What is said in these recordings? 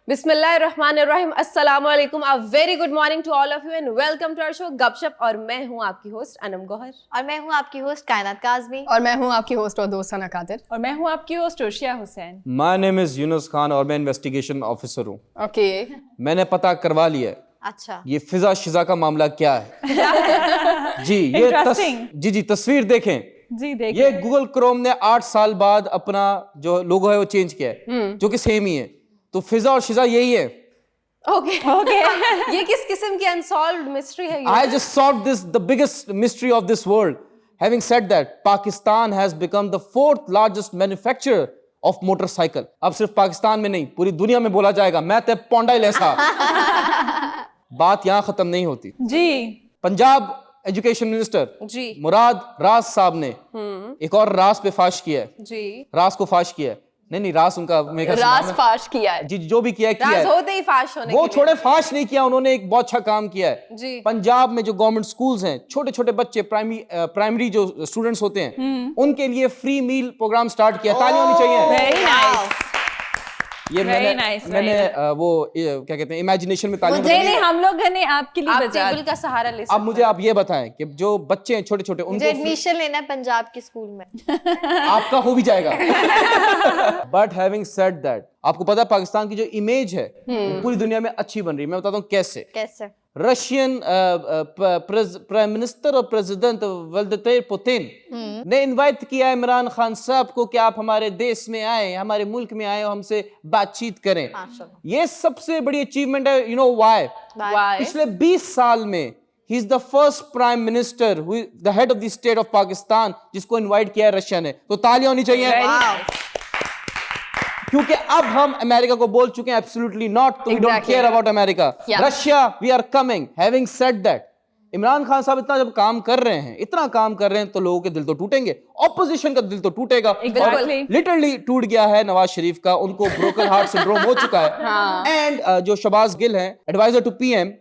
बिस्मिल्लाहिर्रहमानिर्रहीम, अस्सलाम वालेकुम, a very good morning to all of you and welcome to our show Gupshup. और मैं हूँ आपकी होस्ट अनम गौहर। और मैं हूँ आपकी होस्ट कायनात काज़मी। और मैं हूँ आपकी होस्ट और दोस्त सना कादिर। और मैं हूँ आपकी host Urshia Hussain. My name is Yunus Khan और मैं इन्वेस्टिगेशन ऑफिसर हूँ। ओके, मैंने पता करवा लिया है अच्छा, ये फिजा शिजा का मामला क्या है। जी ये Interesting. तस्वीर देखें। जी देखिए, ये गूगल क्रोम ने 8 साल बाद अपना जो लोगो है वो चेंज किया है, जो कि सेम ही है। तो फिजा और शिजा यही है। ओके ये किस किस्म की अनसॉल्व्ड मिस्ट्री है? I just solved this, the biggest mystery of this world. Having said that, Pakistan has become the 4th largest manufacturer of motorcycle. अब सिर्फ पाकिस्तान में नहीं, पूरी दुनिया में बोला जाएगा मैं ते पोंडा लेसा। बात यहाँ खत्म नहीं होती। जी पंजाब एजुकेशन मिनिस्टर जी मुराद रास साहब ने एक और रास पे फाश किया है। जी रास को फाश किया है। नहीं रास उनका रास फाश किया है। जी जो भी किया है राज होते ही फाश होने वो के लिए। छोड़े फाश नहीं किया, उन्होंने एक बहुत अच्छा काम किया है। जी पंजाब में जो गवर्नमेंट स्कूल्स हैं, छोटे छोटे बच्चे प्राइमरी जो स्टूडेंट्स होते हैं उनके लिए फ्री मील प्रोग्राम स्टार्ट किया। ताली होनी चाहिए। Very nice. ये Very nice, मैंने क्या कहते हैं इमेजिनेशन में ताली नहीं नहीं, हम लोग ने आपके लिए आप बजा टेबल का सहारा ले अब सकते मुझे आप ये बताएं कि जो बच्चे हैं छोटे छोटे मुझे उनको एडमिशन लेना है पंजाब के स्कूल में। आपका हो भी जाएगा। बट हैविंग सेड दैट, आपको पता है पाकिस्तान की जो इमेज है वो पूरी दुनिया में अच्छी बन रही है। मैं बताता हूँ कैसे। कैसे? रशियन प्राइम मिनिस्टर और प्रेसिडेंट व्लादिमीर पुतिन ने इनवाइट किया इमरान खान साहब को कि आप हमारे देश में आए, हमारे मुल्क में आए और हमसे बातचीत करें। माशाल्लाह। ये सबसे बड़ी अचीवमेंट है। You know why? Why? पिछले 20 साल में he is the first prime minister who is the head of the state of Pakistan जिसको इनवाइट किया है रशिया ने। तो तालियां होनी चाहिए। क्योंकि अब हम अमेरिका को बोल चुके हैं absolutely not, we don't care about America, Russia we are coming. Having said that, Imran Khan साहब इतना जब काम कर रहे हैं, इतना काम कर रहे हैं, तो लोगों के दिल तो टूटेंगे, ऑपोजिशन का दिल तो टूटेगा। Exactly. लिटरली टूट गया है नवाज शरीफ का, उनको ब्रोकन हार्ट सिंड्रोम हो चुका है। एंड जो शहबाज गिल हैं, एडवाइजर टू पीएम,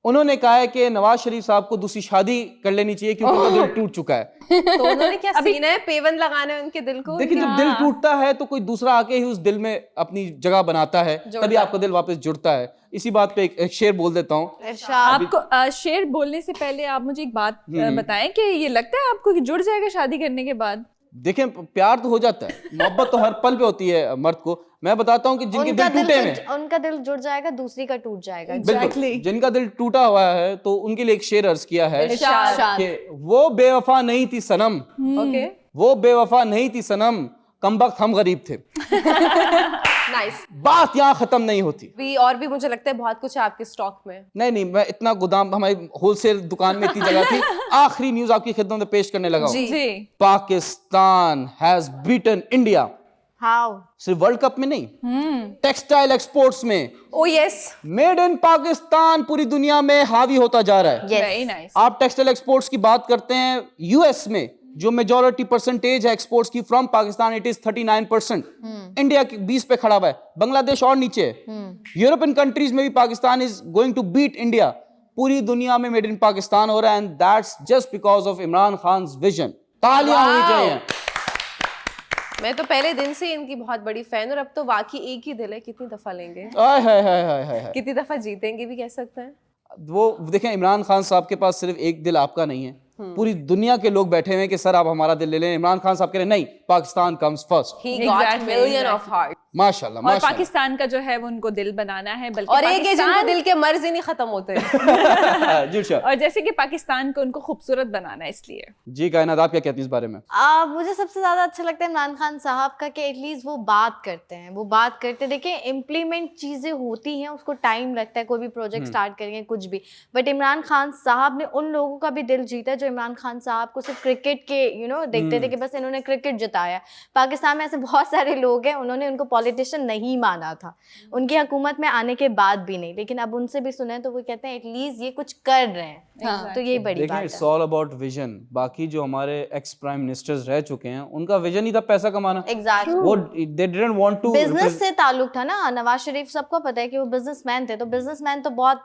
उन्होंने कहा है कि नवाज शरीफ साहब को दूसरी शादी कर लेनी चाहिए क्योंकि उनका दिल टूट चुका है। तो उन्होंने क्या सीन है पेवन लगाने उनके दिल को? देखिए जब दिल टूटता है तो कोई दूसरा आके ही उस दिल में अपनी जगह बनाता है, तभी आपका दिल वापस जुड़ता है। इसी बात पे एक शेर बोल देता हूँ। आपको शेर बोलने से पहले आप मुझे एक बात बताएं कि ये लगता है आपको कि जुड़ जाएगा शादी करने के बाद? देखें प्यार तो हो जाता है, मोहब्बत तो हर पल पे होती है मर्द को। मैं बताता हूँ कि जिनके दिल टूटे हैं, उनका दिल जुड़ जाएगा, दूसरी का टूट जाएगा। बिल्कुल, जिनका दिल टूटा हुआ है तो उनके लिए एक शेर अर्ज किया है इरशाद। कि वो बेवफा नहीं थी सनम, ओके वो बेवफा नहीं थी सनम, कमबख्त हम गरीब थे। नाइस। बात यहाँ खत्म नहीं होती। भी और भी मुझे लगता है बहुत कुछ है आपके स्टॉक में। नहीं मैं इतना गोदाम, हमारी होलसेल दुकान में इतनी जगह थी। आखिरी न्यूज आपकी खिदमत में पेश करने लगा हूं। जी Pakistan has beaten India. How? सिर्फ वर्ल्ड कप में नहीं, टेक्सटाइल एक्सपोर्ट्स में। Oh yes, made in Pakistan पूरी दुनिया में हावी होता जा रहा है। Very nice. आप टेक्सटाइल एक्सपोर्ट्स की बात करते हैं, यूएस में जो मेजॉरिटी परसेंटेज है एक्सपोर्ट्स की from Pakistan, it is 39%। India 20 पे खड़ा हुआ है, बांग्लादेश और नीचे है। यूरोपियन कंट्रीज में भी Pakistan is going to beat India. पूरी दुनिया में मेड इन पाकिस्तान हो रहा है, and that's just because of Imran Khan vision. तालियां होनी चाहिए। मैं तो पहले दिन से इनकी बहुत बड़ी फैन, और अब तो वाकई एक ही दिल है। कितनी दफा लेंगे, आय हाय हाय हाय हाय। कितनी दफा जीतेंगे भी कह सकते हैं। वो देखें, इमरान खान साहब के पास सिर्फ एक दिल आपका नहीं है, पूरी दुनिया के लोग बैठे हुए हैं कि सर आप हमारा दिल ले लें। इमरान खान साहब कह रहे हैं नहीं, Pakistan comes first. He got million of hearts. माशाल्लाह और माशाल्लाह। पाकिस्तान का जो है वो उनको दिल बनाना है, बल्कि और एक है जिनको पाकिस्तान दिल के मर्ज ही नहीं खत्म होते। जी शाह। और जैसे कि पाकिस्तान को उनको खूबसूरत बनाना है, इसलिए। जी कायनात, आप क्या कहती हैं इस बारे में? मुझे सबसे ज्यादा अच्छा लगता है इमरान खान साहब का कि एटलीस्ट वो बात करते हैं, वो बात करते। देखिए इम्प्लीमेंट चीजें होती हैं, उसको टाइम लगता है, कोई भी प्रोजेक्ट स्टार्ट करेंगे कुछ भी, बट इमरान खान साहब ने उन लोगों का भी दिल जीता है जो इमरान खान साहब को सिर्फ क्रिकेट के देखते थे कि बस इन्होंने क्रिकेट जिताया। पाकिस्तान में ऐसे बहुत सारे लोग हैं, उन्होंने उनको पॉलिटिशियन नहीं माना था उनकी हुकूमत में आने के बाद भी नहीं, लेकिन अब उनसे भी सुने तो वो कहते हैं एटलीस्ट ये कुछ कर रहे हैं। तो यही बड़ी देखें, बात इट्स है। All about vision. बाकी जो हमारे एक्स प्राइम मिनिस्टर्स रह चुके हैं उनका विजन ही था पैसा कमाना। एग्जैक्टली, वो they didn't want to, business से ताल्लुक था ना। नवाज शरीफ सबको पता है कि वो बिजनेसमैन थे, तो बिजनेसमैन तो बहुत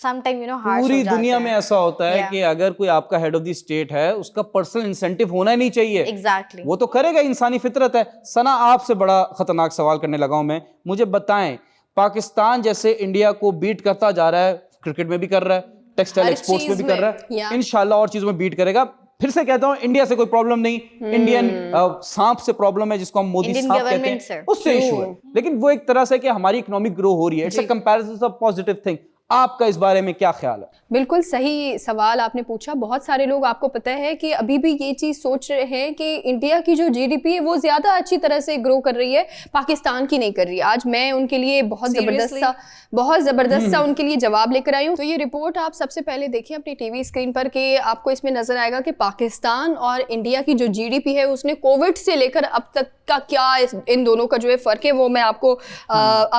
सम टाइम हार्श पूरी हो जाते दुनिया में हैं। ऐसा होता है कि अगर कोई आपका हेड ऑफ द स्टेट है, उसका पर्सनल इंसेंटिव होना ही नहीं चाहिए। एग्जैक्टली, वो तो करेगा, इंसानी फितरत है। सना, आपसे बड़ा खतरनाक सवाल करने लगा हूं मैं, मुझे बताएं पाकिस्तान जैसे इंडिया को बीट करता जा रहा है, क्रिकेट में भी कर रहा है, टेक्सटाइल हर एक्सपोर्ट्स में भी चीज कर रहा में, है, इंशाल्लाह और चीजों में बीट करेगा। फिर से कहता हूं, इंडिया से कोई प्रॉब्लम नहीं, इंडियन सांप से प्रॉब्लम है, जिसको हम मोदी Indian सांप कहते government से। हैं, उससे इशू है। लेकिन वो एक तरह से कि हमारी इकोनॉमिक ग्रो हो रही है, it's a comparison of positive thing. आपका इस बारे में क्या ख्याल है? बिल्कुल सही सवाल आपने पूछा। बहुत सारे लोग, आपको पता है कि अभी भी ये चीज़ सोच रहे हैं कि इंडिया की जो जीडीपी है वो ज़्यादा अच्छी तरह से ग्रो कर रही है, पाकिस्तान की नहीं कर रही है। आज मैं उनके लिए बहुत ज़बरदस्त सा उनके लिए जवाब लेकर आई हूँ। तो ये रिपोर्ट आप सबसे पहले देखिए अपनी टीवी स्क्रीन पर कि आपको इसमें नज़र आएगा कि पाकिस्तान और इंडिया की जो जीडीपी है उसने कोविड से लेकर अब तक का क्या इन दोनों का जो है फ़र्क है वो मैं आपको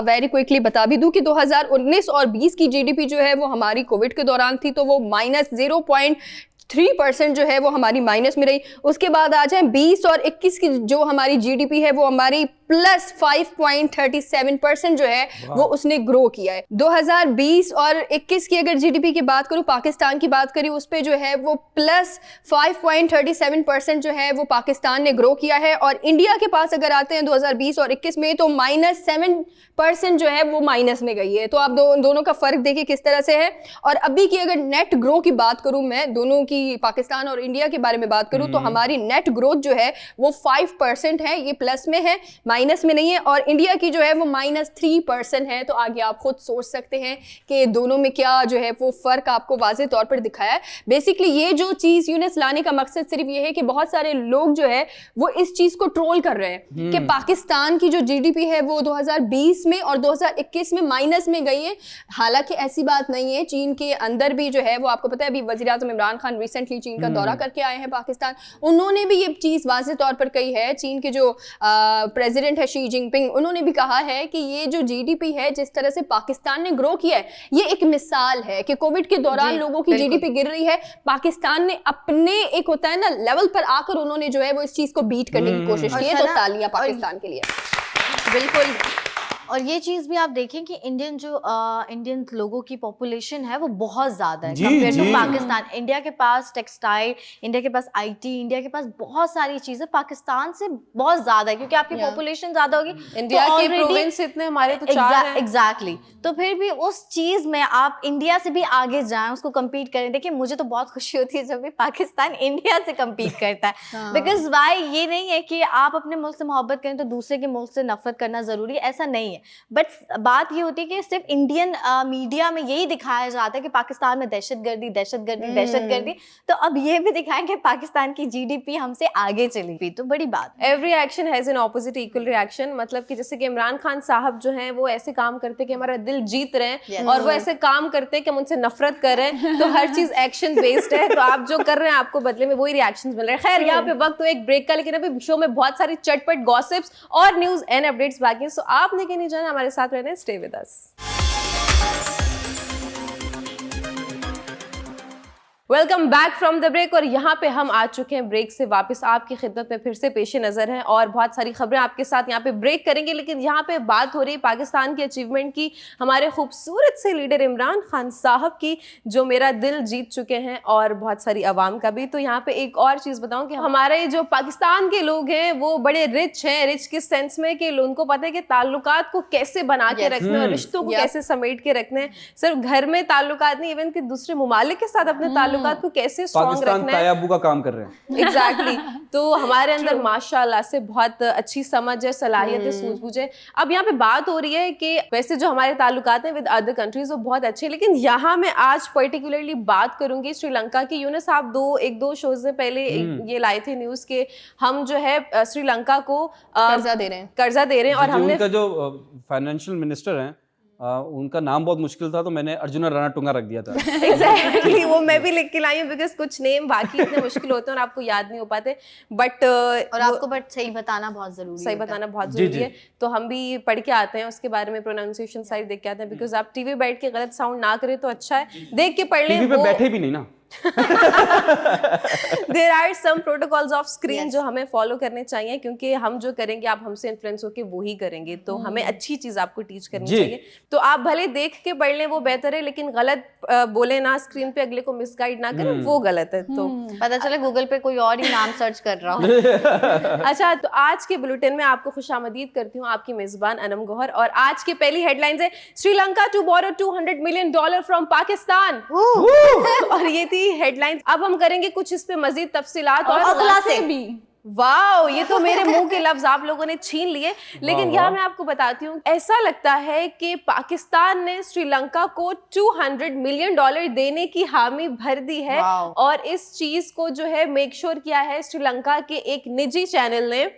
वेरी क्विकली बता भी दूँ कि 2019 और 20 की जीडीपी जो है वो हमारी कोविड के दौरान थी, तो वो -0.3% जो है वो हमारी माइनस में रही। उसके बाद आ जाए 20 और 21 की जो हमारी जीडीपी है वो हमारी +5.37% जो है वो उसने ग्रो किया है। 2020 और 21 की अगर जीडीपी की बात करूं, पाकिस्तान की बात करी, उस पे जो है वो +5.37% जो है वो पाकिस्तान ने ग्रो किया है। और इंडिया के पास अगर आते हैं 2020 और 21 में, तो -7% जो है वो माइनस में गई है। तो आप दोनों का फर्क देखिए किस तरह से है। और अभी की अगर नेट ग्रो की बात करूं, मैं दोनों की पाकिस्तान और इंडिया के बारे में बात करूं, तो हमारी नेट ग्रोथ जो है वो 5% है, ये प्लस में है, माइनस में नहीं है। और इंडिया की जो है वो -3% है। तो आगे आप खुद सोच सकते हैं कि दोनों में क्या जो है वो फर्क आपको वाज़े तौर पर दिखाया है। बेसिकली ये जो चीज़ यूनेस लाने का मकसद सिर्फ ये है कि बहुत सारे लोग जो है वो इस चीज़ को ट्रोल कर रहे हैं कि पाकिस्तान की जो जीडीपी है वो 2020 में और 2021 में माइनस में गई है। हालांकि ऐसी बात नहीं है, चीन के अंदर भी जो है वो आपको पता है, अभी वज़ीर-ए-आज़म इमरान खान रिसेंटली चीन का दौरा करके आए हैं पाकिस्तान, उन्होंने भी ये चीज़ वाज़े तौर पर कही है। चीन के जो प्रेसिडेंट है शी जिनपिंग, उन्होंने भी कहा है कि ये जो जीडीपी है जिस तरह से पाकिस्तान ने ग्रो किया है, ये एक मिसाल है कि कोविड के दौरान लोगों की जीडीपी गिर रही है, पाकिस्तान ने अपने एक होता है ना लेवल पर आकर उन्होंने जो है वो इस चीज को बीट करने की कोशिश की है। तो तालियां पाकिस्तान के लिए। बिल्कुल। और ये चीज़ भी आप देखें कि इंडियन लोगों की पॉपुलेशन है वो बहुत ज़्यादा है कंपेयर टू पाकिस्तान। इंडिया के पास टेक्सटाइल, इंडिया के पास आईटी, इंडिया के पास बहुत सारी चीज़ें पाकिस्तान से बहुत ज़्यादा है, क्योंकि आपकी पॉपुलेशन ज़्यादा होगी। इंडिया के प्रोविंस इतने, हमारे तो 4 हैं। एग्जैक्टली। तो फिर भी उस चीज़ में आप इंडिया से भी आगे जाएं, उसको कम्पीट करें। देखिए मुझे तो बहुत खुशी होती है जब भी पाकिस्तान इंडिया से कम्पीट करता है, बिकॉज वाई ये नहीं है कि आप अपने मुल्क से मोहब्बत करें तो दूसरे के मुल्क से नफरत करना ज़रूरी है, ऐसा नहीं है। बट बात ये होती है कि सिर्फ इंडियन मीडिया में यही दिखाया जाता है कि पाकिस्तान में दहशतगर्दी दहशतगर्दी दहशतगर्दी, तो अब ये भी दिखाएं कि पाकिस्तान की जीडीपी हमसे आगे चली गई, तो बड़ी बात। Every action has an opposite equal reaction. मतलब कि जैसे कि इमरान खान साहब जो हैं वो ऐसे काम करते कि हमारा दिल जीत रहे हैं, और वो ऐसे काम करते हैं कि हम उनसे नफरत कर रहे हैं। तो हर चीज एक्शन बेस्ड है, तो आप जो कर रहे हैं आपको बदले में वही रिएक्शंस मिल रहे हैं। खैर यहाँ पे वक्त तो एक ब्रेक का, लेकिन अभी शो में बहुत सारी चटपट गॉसिप्स और न्यूज एंड अपडेट्स बाकी हैं, सो आपने कहीं नहीं जाना, हमारे साथ रहना है, stay with us. Welcome back from the break. और यहाँ पे हम आ चुके हैं ब्रेक से वापस आपकी खिदमत में, फिर से पेश नज़र हैं और बहुत सारी खबरें आपके साथ यहाँ पे ब्रेक करेंगे। लेकिन यहाँ पे बात हो रही है पाकिस्तान की अचीवमेंट की, हमारे खूबसूरत से लीडर इमरान खान साहब की, जो मेरा दिल जीत चुके हैं और बहुत सारी आवाम का भी। तो यहाँ पे एक और चीज़ बताऊँ कि हमारे जो पाकिस्तान के लोग हैं वो बड़े रिच हैं। रिच किस सेंस में कि उनको पता है कि ताल्लुकात को कैसे बना के रखना है और रिश्तों को कैसे समेट के रखना है। सिर्फ घर में ताल्लुकात नहीं, इवन कि दूसरे ममालिक के साथ अपने ताल्लुकात को कैसे स्ट्रॉन्ग रखना है। तायाबू का काम कर रहे हैं। एग्जैक्टली। तो हमारे अंदर माशाल्लाह से बहुत अच्छी समझ है, सलाहियत है, सूझबूझ है। अब यहाँ पे बात हो रही है कि वैसे जो हमारे ताल्लुकात हैं विद अदर कंट्रीज वो बहुत अच्छे, लेकिन यहाँ मैं आज पर्टिकुलरली बात करूंगी श्रीलंका की। यूनुस आप एक दो शोज से पहले ये लाए थे न्यूज के हम जो है श्रीलंका को कर्जा दे रहे हैं और हमने उनका जो फाइनेंशियल मिनिस्टर हैं उनका नाम बहुत मुश्किल था, तो मैंने अर्जुन राणाटुंगा रख दिया था। एग्जैक्टली वो मैं भी लिख के लाई हूँ, बिकॉज कुछ नेम बाकी इतने मुश्किल होते हैं और आपको याद नहीं हो पाते। बट आपको सही बताना बहुत जरूरी है। तो हम भी पढ़ के आते हैं उसके बारे में, प्रोनाउंसिएशन साइड देख के आते हैं, बिकॉज आप टीवी बैठ के गलत साउंड ना करें तो अच्छा है, देख के पढ़ लें। टीवी पे बैठे भी नहीं ना, there are some protocols of screen जो हमें फॉलो करने चाहिए, क्योंकि हम जो करेंगे आप हमसे इन्फ्लुएंस होके वो ही करेंगे, तो हमें अच्छी चीज आपको टीच करनी जी। चाहिए। तो आप भले देख के पढ़ लें वो बेहतर है, लेकिन गलत बोले ना स्क्रीन पे, अगले को मिसगाइड ना करें, वो गलत है। तो पता चले गूगल पे कोई और ही नाम सर्च कर रहा हो। अच्छा, तो आज के बुलेटिन में आपको खुशामदीद करती हूँ, आपकी मेजबान अनम गौहर। और आज की पहली हेडलाइंस है Sri Lanka to borrow $200 million from Pakistan. और ये थी हेडलाइंस। अब हम करेंगे कुछ इस पे मजीद तफसीलात और खुलासे भी। वाओ, ये तो मेरे मुंह के लफ्ज आप लोगों ने छीन लिए। लेकिन यहाँ मैं आपको बताती हूँ, ऐसा लगता है कि पाकिस्तान ने श्रीलंका को $200 मिलियन देने की हामी भर दी है। वाओ। और इस चीज को जो है मेक श्योर किया है श्रीलंका के एक निजी चैनल ने।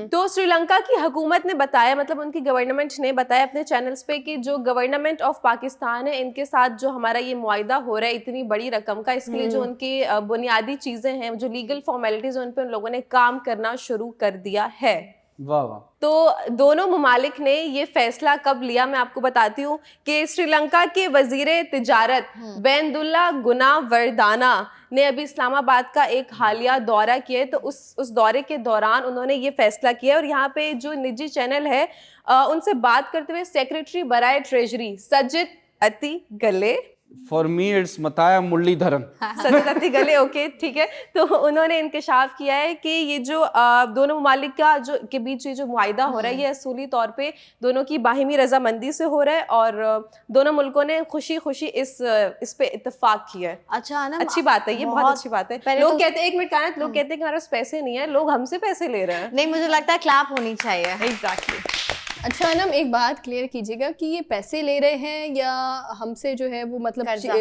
तो श्रीलंका की हुकूमत ने बताया, मतलब उनकी गवर्नमेंट ने बताया अपने चैनल्स पे कि जो गवर्नमेंट ऑफ पाकिस्तान है, इनके साथ जो हमारा ये मुआहिदा हो रहा है इतनी बड़ी रकम का, इसके लिए जो उनकी बुनियादी चीजें हैं, जो लीगल फॉर्मेलिटीज हैं, उन पे उन लोगों ने काम करना शुरू कर दिया है। वाह वाह। तो दोनों ममालिक ने ये फैसला कब लिया, मैं आपको बताती हूँ कि श्रीलंका के वजीर तिजारत बेंदुल्ला गुनावर्दाना ने अभी इस्लामाबाद का एक हालिया दौरा किया है। तो उस दौरे के दौरान उन्होंने ये फैसला किया। और यहाँ पे जो निजी चैनल है उनसे बात करते हुए सेक्रेटरी बराए ट्रेजरी सजिद अति गले, for me it's Muttiah Muralitharan, Sajid अति गले, ओके ठीक है, तो उन्होंने इंकशाफ किया है कि ये जो दोनों ममालिक का जो के बीच ये जो मुआहिदा हो रहा है, ये असूली तौर पे दोनों की बाहिमी रजामंदी से हो रहा है और दोनों मुल्कों ने खुशी खुशी इस पे इत्तेफाक किया है। अच्छा ना, अच्छी बात है, ये बहुत अच्छी बात है। लोग कहते हैं, एक मिनट कानत, लोग कहते हैं कि हमारे पास पैसे नहीं है, लोग हमसे पैसे ले रहे हैं। नहीं, मुझे लगता है क्लैप होनी चाहिए। एग्जैक्टली। अच्छा अनम, एक बात क्लियर कीजिएगा कि ये पैसे ले रहे हैं या हमसे जो है वो मतलब कर्जा।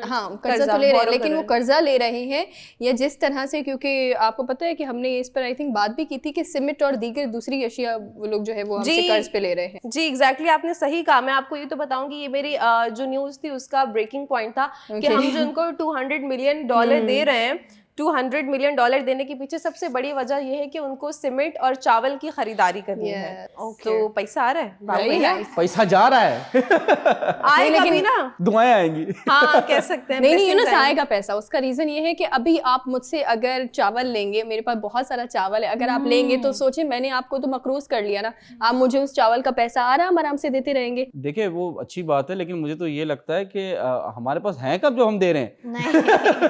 हाँ कर्जा तो ले रहे हैं, लेकिन वो कर्जा ले रहे हैं या जिस तरह से, क्योंकि आपको पता है कि हमने इस पर आई थिंक बात भी की थी कि सीमेंट और दीगर दूसरी अशिया वो लोग जो है वो हमसे कर्ज पे ले रहे हैं। जी एग्जैक्टली, आपने सही कहा। मैं आपको ये तो बताऊंगी, ये मेरी जो न्यूज थी उसका ब्रेकिंग पॉइंट था कि हम जो उनको $200 मिलियन दे रहे हैं, $200 मिलियन देने के पीछे सबसे बड़ी वजह यह है कि उनको सीमेंट और चावल की खरीदारी करनी है। तो पैसा आ रहा है बाबू भैया, पैसा जा रहा है। आएगा भी ना, दुआएं आएंगी। हाँ कह सकते हैं। नहीं यूनुस, आएगा पैसा। उसका रीजन ये है कि अभी आप मुझसे अगर चावल लेंगे, मेरे पास बहुत सारा चावल है, अगर आप लेंगे तो सोचिए मैंने आपको तो मकरूज कर लिया ना, आप मुझे उस चावल का पैसा आराम से देते रहेंगे। देखिए वो अच्छी बात है, लेकिन मुझे तो ये लगता है कि हमारे पास है कब जो हम दे रहे हैं।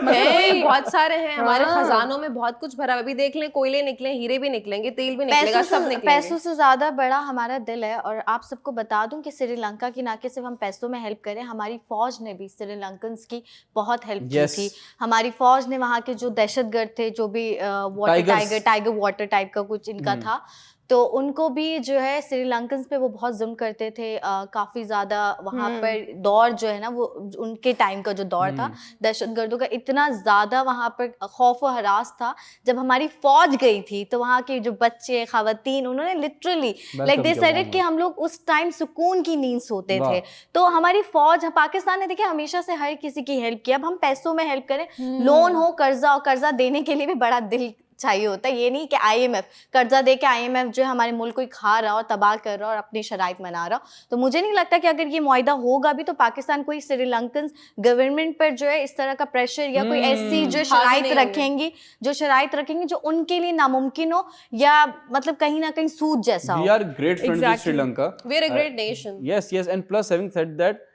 नहीं, बहुत सारे हैं हमारे खजानों में, बहुत कुछ भरा है। अभी देख लें, कोयले निकले, हीरे भी निकलेंगे, तेल भी निकलेगा, सब निकलेंगे। पैसों से ज्यादा बड़ा हमारा दिल है। और आप सबको बता दूं कि श्रीलंका की ना कि सिर्फ हम पैसों में हेल्प करें, हमारी फौज ने भी श्रीलंकन्स की बहुत हेल्प की थी। हमारी फौज ने वहाँ के जो दहशतगर्द थे, जो भी टाइगर वाटर टाइप का कुछ इनका था, तो उनको भी जो है श्रीलंकन्स पे वो बहुत जुल्म करते थे। काफ़ी ज़्यादा वहाँ पर दौर जो है ना, वो उनके टाइम का जो दौर था, दहशतगर्दों का इतना ज़्यादा वहाँ पर खौफ व हरास था। जब हमारी फ़ौज गई थी तो वहाँ के जो बच्चे ख़वातीन, उन्होंने लिटरली लाइक दे सेड कि हम लोग उस टाइम सुकून की नींद सोते थे। तो हमारी फ़ौज, पाकिस्तान ने देखिए हमेशा से हर किसी की हेल्प किया। अब हम पैसों में हेल्प करें, लोन हो, कर्जा देने के लिए भी बड़ा दिल चाहिए होता है। ये नहीं कि आईएमएफ कर्जा दे के आईएमएफ जो है हमारे मुल्क को खा रहा और तबाह कर रहा और अपनी शराइत मना रहा। तो मुझे नहीं लगता कि अगर ये मुआहिदा होगा भी तो पाकिस्तान कोई श्रीलंकन गवर्नमेंट पर जो है इस तरह का प्रेशर या कोई ऐसी जो शराइत रखेंगी जो उनके लिए नामुमकिन हो या मतलब कहीं ना कहीं सूद जैसा हो। We are great friends with Sri Lanka. We are a great nation. Yes, and plus having said that,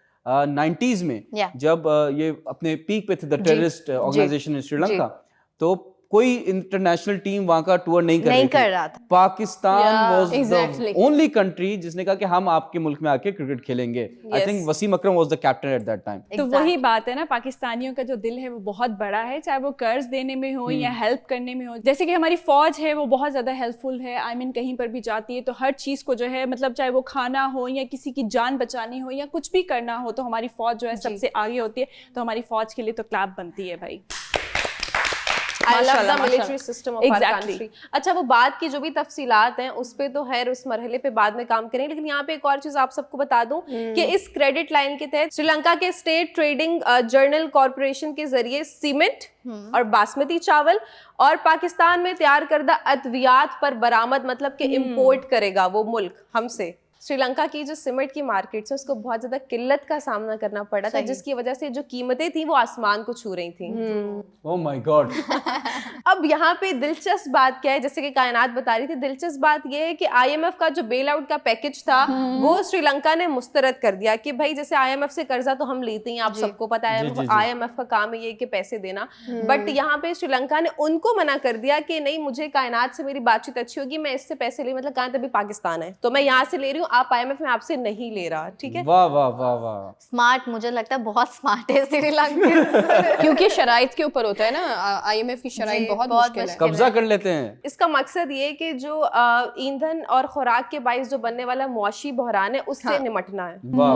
90s में जब ये अपने पीक पे थे द टेररिस्ट ऑर्गेनाइजेशन इन श्रीलंका, तो कोई इंटरनेशनल टीम वहां का टूर नहीं कर रहा था। Pakistan was the only country जिसने कहा कि हम आपके मुल्क में आके क्रिकेट खेलेंगे। I think Wasim Akram was the captain at that time. तो वही बात है ना, पाकिस्तानियों का जो दिल है वो बहुत बड़ा है, चाहे वो कर्ज देने में हो या हेल्प करने में हो। जैसे कि हमारी फौज है वो बहुत ज्यादा हेल्पफुल है। आई मीन कहीं पर भी जाती है तो हर चीज को जो है, मतलब चाहे वो खाना हो या किसी की जान बचानी हो या कुछ भी करना हो, तो हमारी फौज जो है सबसे आगे होती है। तो हमारी फौज के लिए तो क्लैप बनती है भाई। I love the military system of our country. अच्छा, वो बात की जो भी तफसीलात हैं उस पे तो खैर उस मरहले पे बाद में काम करेंगे, लेकिन यहाँ पे एक और चीज आप सबको बता दूं कि इस क्रेडिट लाइन के तहत श्रीलंका के स्टेट ट्रेडिंग जर्नल कॉर्पोरेशन के जरिए सीमेंट और बासमती चावल और पाकिस्तान में तैयार करदा अद्वियात पर बरामद, मतलब कि इंपोर्ट करेगा वो मुल्क हमसे श्रीलंका की जो सीमेंट की मार्केट है उसको बहुत ज्यादा किल्लत का सामना करना पड़ा था, जिसकी वजह से जो कीमतें थी वो आसमान को छू रही थी। Oh my God. अब यहाँ पे दिलचस्प बात क्या है, जैसे कि कायनात बता रही थी, दिलचस्प बात ये है कि आईएमएफ का जो बेल आउट का पैकेज था वो श्रीलंका ने मुस्तरद कर दिया कि भाई जैसे आईएमएफ से कर्जा तो हम लेते हैं, आप सबको पता है आईएमएफ का काम है ये कि पैसे देना, बट यहाँ पे श्रीलंका ने उनको मना कर दिया कि नहीं, मुझे कायनात से मेरी बातचीत अच्छी होगी, मैं इससे पैसे ले, मतलब कायनात अभी पाकिस्तान है तो मैं यहाँ से ले रही हूँ, आप आईएमएफ में आपसे नहीं ले रहा, ठीक है। वाह वाह वाह वाह। स्मार्ट, मुझे लगता है बहुत स्मार्ट है श्रीलंका। क्योंकि शराइत के ऊपर होता है ना, आईएमएफ की शराइत बहुत मुश्किल है। कब्जा कर लेते हैं। इसका मकसद ये कि जो ईंधन और खुराक के बाइस जो बनने वाला मुआशी बहरान है उससे निमटना है। वाह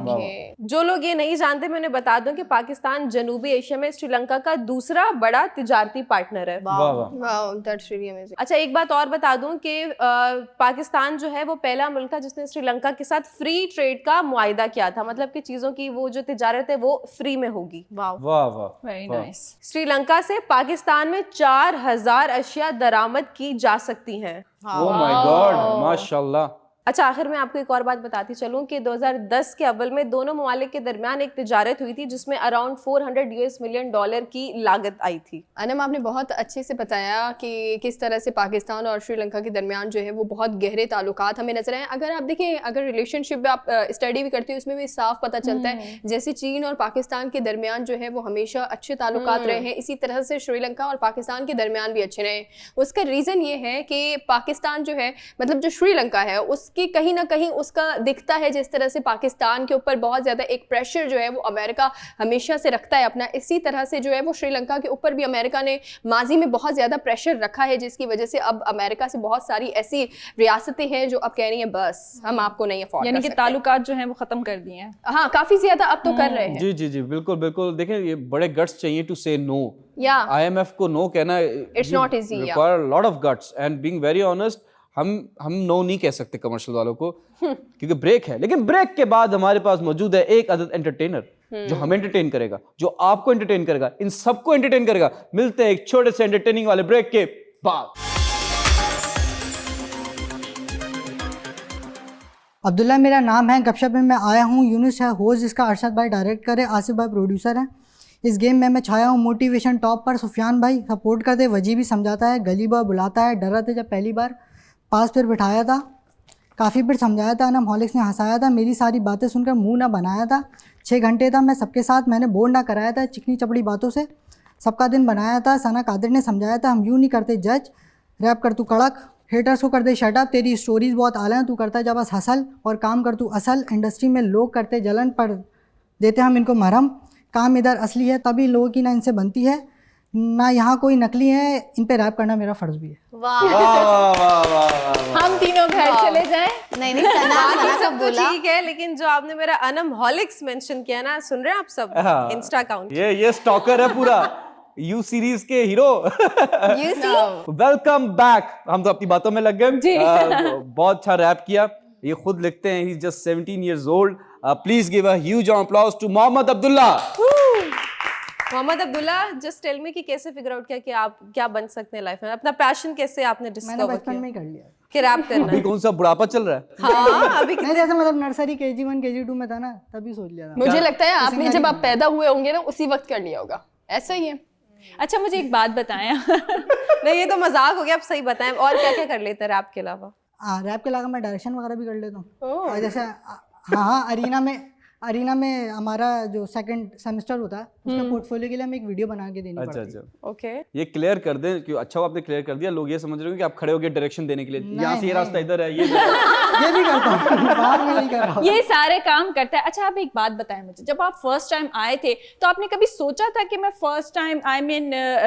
वाह। जो लोग ये नहीं जानते मैं उन्हें बता दूं कि पाकिस्तान जनूबी एशिया में श्रीलंका का दूसरा बड़ा तिजारती पार्टनर है। वाह वाह। Wow, that's really amazing. अच्छा, एक बात और बता दूं कि पाकिस्तान जो है वो पहला मुल्क था जिसने श्रीलंका के साथ फ्री ट्रेड का मुआहिदा किया था, मतलब कि चीजों की वो जो तिजारत है वो फ्री में होगी। वाह वाह। Very nice. श्रीलंका से पाकिस्तान में 4000 अशिया दरामद की जा सकती हैं। ओह माय गॉड, माशाल्लाह। अच्छा, आखिर में आपको एक और बात बताती चलूं कि 2010 के अव्वल में दोनों ममालिक के दरमियान एक तिजारत हुई थी जिसमें अराउंड $400 मिलियन की लागत आई थी। अनम, आपने बहुत अच्छे से बताया कि किस तरह से पाकिस्तान और श्रीलंका के दरमियान जो है वो बहुत गहरे ताल्लुकात हमें नजर आए। अगर आप देखें, अगर रिलेशनशिप में आप स्टडी भी करते हो उसमें भी साफ पता चलता है जैसे चीन और पाकिस्तान के दरमियान जो है वो हमेशा अच्छे ताल्लुकात रहे हैं, इसी तरह से श्रीलंका और पाकिस्तान के दरमियान भी अच्छे रहे। उसका रीज़न ये है कि पाकिस्तान जो है, मतलब जो श्रीलंका है उसकी कहीं ना कहीं उसका दिखता है जिस तरह से पाकिस्तान के ऊपर बहुत ज़्यादा एक प्रेशर जो है वो अमेरिका हमेशा से रखता है अपना, इसी तरह से जो है वो श्रीलंका के ऊपर भी अमेरिका ने माजी में बहुत ज़्यादा प्रेशर रखा है, जिसकी वजह से अब अमेरिका से बहुत सारी ऐसी रियासतें हैं जो अब कह रही हैं बस हम आपको नहीं अफोर्ड, यानी कि ताल्लुकात जो हैं वो खत्म कर दिए हैं। हाँ, काफ़ी ज़्यादा अब तो कर रहे हैं। जी जी जी, बिल्कुल बिल्कुल। देखें, ये बड़े गट्स चाहिए टू से नो। या IMF को नो कहना It's not easy, require lot of guts and being very honest, हम नो नहीं कह सकते कमर्शियल वालों को क्योंकि ब्रेक है। लेकिन ब्रेक के बाद हमारे पास मौजूद है एक अदद एंटरटेनर जो हमें एंटरटेन करेगा, जो आपको एंटरटेन करेगा, इन सबको एंटरटेन करेगा। मिलते हैं एक छोटे से एंटरटेनिंग वाले ब्रेक के बाद। अब्दुल्ला मेरा नाम है, गपशप में मैं आया हूँ। यूनुस है होस्ट, जिसका अरशद भाई डायरेक्ट करे, आसिफ भाई प्रोड्यूसर हैं। इस गेम में मैं छाया हूँ मोटिवेशन टॉप पर। सुफियान भाई सपोर्ट करते, वजी भी समझाता है, गली बॉय बुलाता है, डर रहा था जब पहली बार पास फिर बिठाया था, काफ़ी फिर समझाया था, अनम हॉलिक्स ने हंसाया था, मेरी सारी बातें सुनकर मुंह ना बनाया था। 6 घंटे था मैं सबके साथ, मैंने बोर ना कराया था, चिकनी चपड़ी बातों से सबका दिन बनाया था। सना कादिर ने समझाया था, हम यूँ नहीं करते जज, रैप कर तू कड़क, हेटर्स को कर दे शट अप, तेरी स्टोरीज बहुत आला हैं, तू करता जा बस हसल और काम कर तू असल। इंडस्ट्री में लोग करते जलन पर देते हम इनको मरहम, काम इधर असली है तभी लोगों की ना इनसे बनती है, ना यहाँ कोई नकली है, इन पे रैप करना मेरा फ़र्ज़ भी है। वाह, हम तीनों घर चले जाएं। नहीं नहीं, सना सब बोला ठीक है, लेकिन जो आपने मेरा अनम हॉलिक्स मेंशन किया ना, सुन रहे हैं आप सब? हाँ। इंस्टा अकाउंट ये स्टॉकर है पूरा, यू सीरीज के हीरो। Welcome back. हम तो अपनी बातों में लग गए। बहुत अच्छा रैप किया, ये खुद लिखते हैं, he is just 17 years old। Please give a huge applause to Mohammad Abdullah. Mohammad Abdullah, just tell me कि कैसे फिगर आउट किया कि आप क्या बन सकते हैं लाइफ में, अपना पैशन कैसे आपने मैंने डिस्कवर बचपन किया में ही कर लिया। कि रैप करना अभी है? कौन सा बुढ़ापा चल रहा है? हाँ, अभी नहीं, जैसे मतलब नर्सरी KG1 KG2 में था ना, तभी सोच लिया था। मुझे लगता है आपने जब आप पैदा हुए होंगे ना उसी वक्त कर लिया होगा, ऐसा ही है। अच्छा, मुझे एक बात बताएं। नहीं, ये तो मजाक हो गया, आप सही बताएं। और क्या क्या कर लेते हैं रैप के अलावा? रैप के अलावा मैं डायरेक्शन वगैरह भी कर लेता हूँ। और जैसे हाँ, अरीना में हमारा जो 2nd सेमेस्टर होता है उसका पोर्टफोलियो के लिए हम एक वीडियो बना के देनी पड़ती है। अच्छा, ओके, ये क्लियर कर दें कि अच्छा आपने क्लियर कर दिया। लोग ये समझ रहे हो कि आप खड़े होकर डायरेक्शन देने के लिए, यहाँ से ये रास्ता इधर है, ये भी करता हूँ, बाहर में नहीं कर रहा हूँ। ये सारे काम करता है। अच्छा, आप एक बात बताएं मुझे, जब आप फर्स्ट टाइम आए थे तो आपने कभी सोचा था कि मैं फर्स्ट टाइम